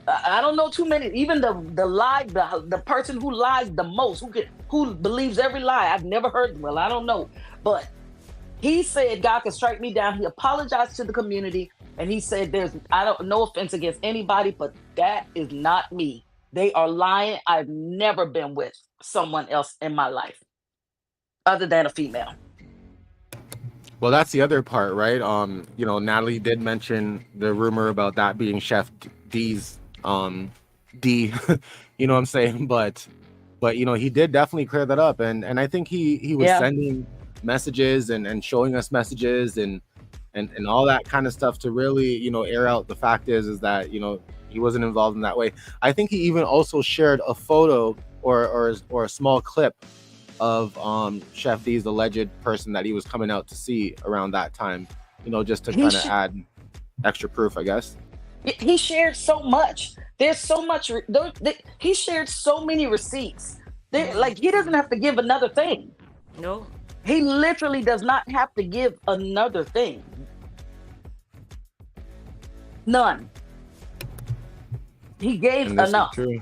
I don't know too many. Even the person who lies the most, who believes every lie. I've never heard. Well, I don't know, but he said God can strike me down. He apologized to the community, and he said, no offense against anybody, but that is not me. They are lying. I've never been with someone else in my life other than a female. Well, that's the other part, right? Natalie did mention the rumor about that being Chef D's D, you know what I'm saying? But he did definitely clear that up, and I think he was sending messages and showing us messages and all that kind of stuff to really, air out the fact is that, he wasn't involved in that way. I think he even also shared a photo or a small clip of Chef D's alleged person that he was coming out to see around that time, just to kind of add extra proof, I guess. He shared so much. There's so much. He shared so many receipts. Like, he doesn't have to give another thing. No. He literally does not have to give another thing. None. He gave enough. True.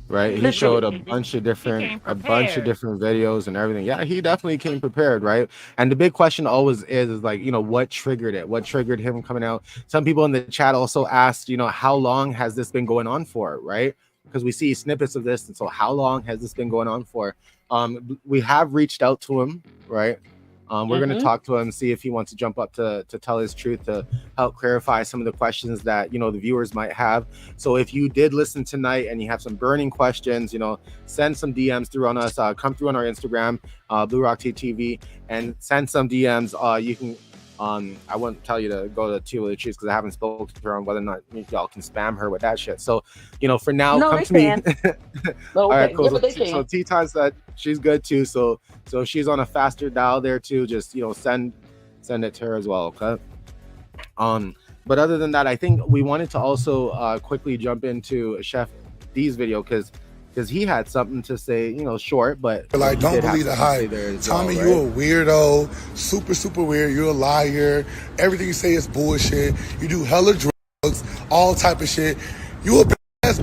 Right, he showed a bunch of different videos and everything. Yeah, he definitely came prepared, right? And the big question always is like, what triggered it? What triggered him coming out? Some people in the chat also asked, how long has this been going on for, right? Because we see snippets of this, and so how long has this been going on for? We have reached out to him, right? We're going to talk to him, see if he wants to jump up to tell his truth, to help clarify some of the questions that, the viewers might have. So if you did listen tonight and you have some burning questions, send some DMs through on us, come through on our Instagram, Blue Rock TV, and send some DMs. You can, I wouldn't tell you to go to Letrice because I haven't spoken to her on whether or not y'all can spam her with that shit. So, for now, come to me. All right, cool. So T-Time said she's good too. So if she's on a faster dial there too, just send it to her as well. Okay. But other than that, I think we wanted to also quickly jump into Chef D's video because he had something to say, short, but like, don't believe the hype. Tommy, well, right? You're a weirdo, super weird. You're a liar. Everything you say is bullshit. You do hella drugs, all type of shit. You a badass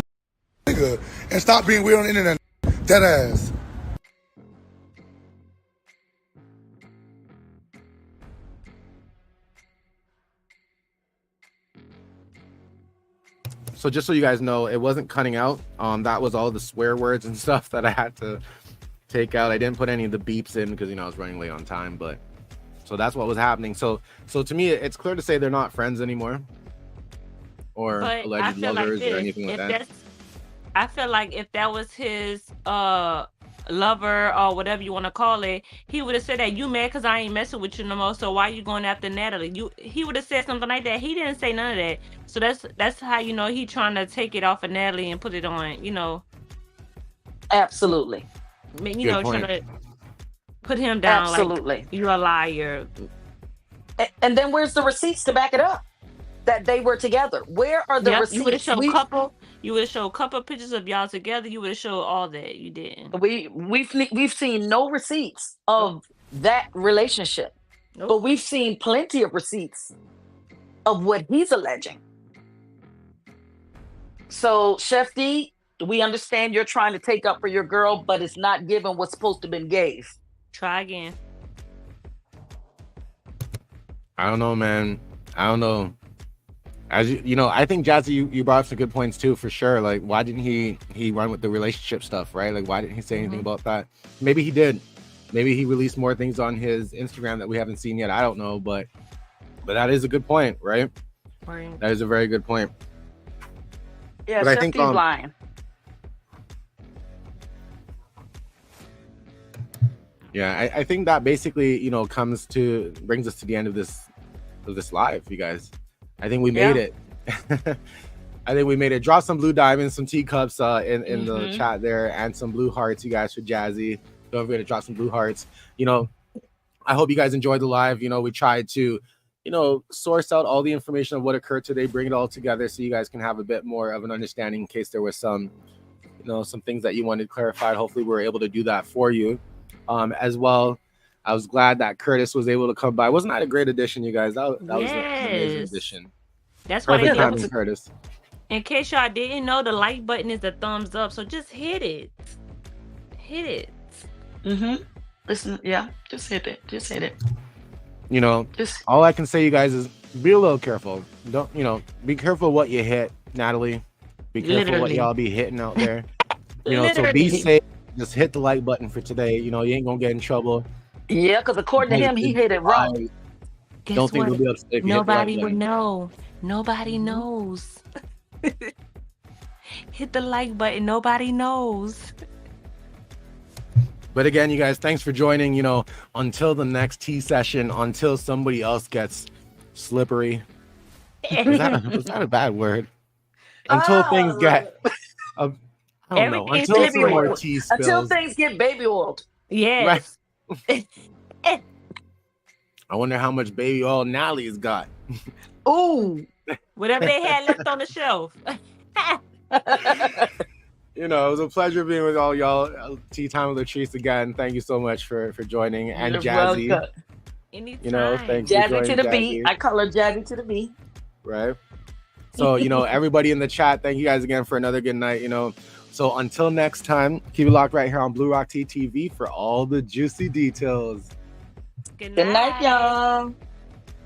nigga, and stop being weird on the internet. Dead ass. So just so you guys know, it wasn't cutting out. That was all the swear words and stuff that I had to take out. I didn't put any of the beeps in because I was running late on time. But so that's what was happening. So to me, it's clear to say they're not friends anymore, or alleged lovers, or anything like that. I feel like if that was his lover or whatever you want to call it, he would have said that you mad because I ain't messing with you no more. So why you going after Natalie? He would have said something like that. He didn't say none of that. So that's how he trying to take it off of Natalie and put it on. Absolutely. Trying to put him down. Absolutely. Like, you're a liar. And then where's the receipts to back it up that they were together? Where are the receipts? You would have shown You would have showed a couple of pictures of y'all together. You would have showed all that. You didn't. We've seen no receipts of that relationship, but we've seen plenty of receipts of what he's alleging. So, Chef D, we understand you're trying to take up for your girl, but it's not given what's supposed to have been gave. Try again. I don't know, man. I don't know. As you know, I think Jazzy, you brought up some good points too, for sure. Like, why didn't he run with the relationship stuff, right? Like, why didn't he say anything about that? Maybe he did. Maybe he released more things on his Instagram that we haven't seen yet. I don't know, but that is a good point, right? Right. That is a very good point. Yeah, but Chef I think D's lying. Yeah, I think that basically, you know, brings us to the end of this live, you guys. I think we made it. I think we made it. Drop some blue diamonds, some teacups in the chat there, and some blue hearts, you guys, for Jazzy. Don't forget to drop some blue hearts. You know, I hope you guys enjoyed the live. You know, we tried to, you know, source out all the information of what occurred today, bring it all together so you guys can have a bit more of an understanding in case there was some, you know, some things that you wanted clarified. Hopefully we were able to do that for you. As well, I was glad that Curtis was able to come by. Wasn't that a great addition, you guys? That was an amazing addition. That's why perfect timing, Curtis. In case y'all didn't know, the like button is the thumbs up, so just hit it. Listen, yeah, just hit it. You know, all I can say, you guys, is be a little careful. Don't, you know, be careful what you hit, Natalie. Be careful what y'all be hitting out there. You know, so be safe. Just hit the like button for today. You know, you ain't gonna get in trouble. Yeah, because according to him, he hit it wrong. Don't think we'll be upset if you Nobody hit the like would button. know. Nobody knows. Hit the like button. Nobody knows. But again, you guys, thanks for joining. You know, until the next tea session, until somebody else gets slippery. Was that a bad word? Until things get. I don't know. Until some more tea spills. Until things get baby oiled. Yes. Right. I wonder how much baby oil Natalie's got. Ooh. Whatever they had left on the shelf. You know, it was a pleasure being with all y'all. Tea time with Letrice again. Thank you so much for joining. And Jazzy. Anytime. You know, thanks Jazzy for joining, to the Jazzy. beat. I call her Jazzy to the beat. Right. So, you know, everybody in the chat, thank you guys again for another good night. You know, so until next time, keep it locked right here on Blue Rock TV for all the juicy details. Good night, y'all.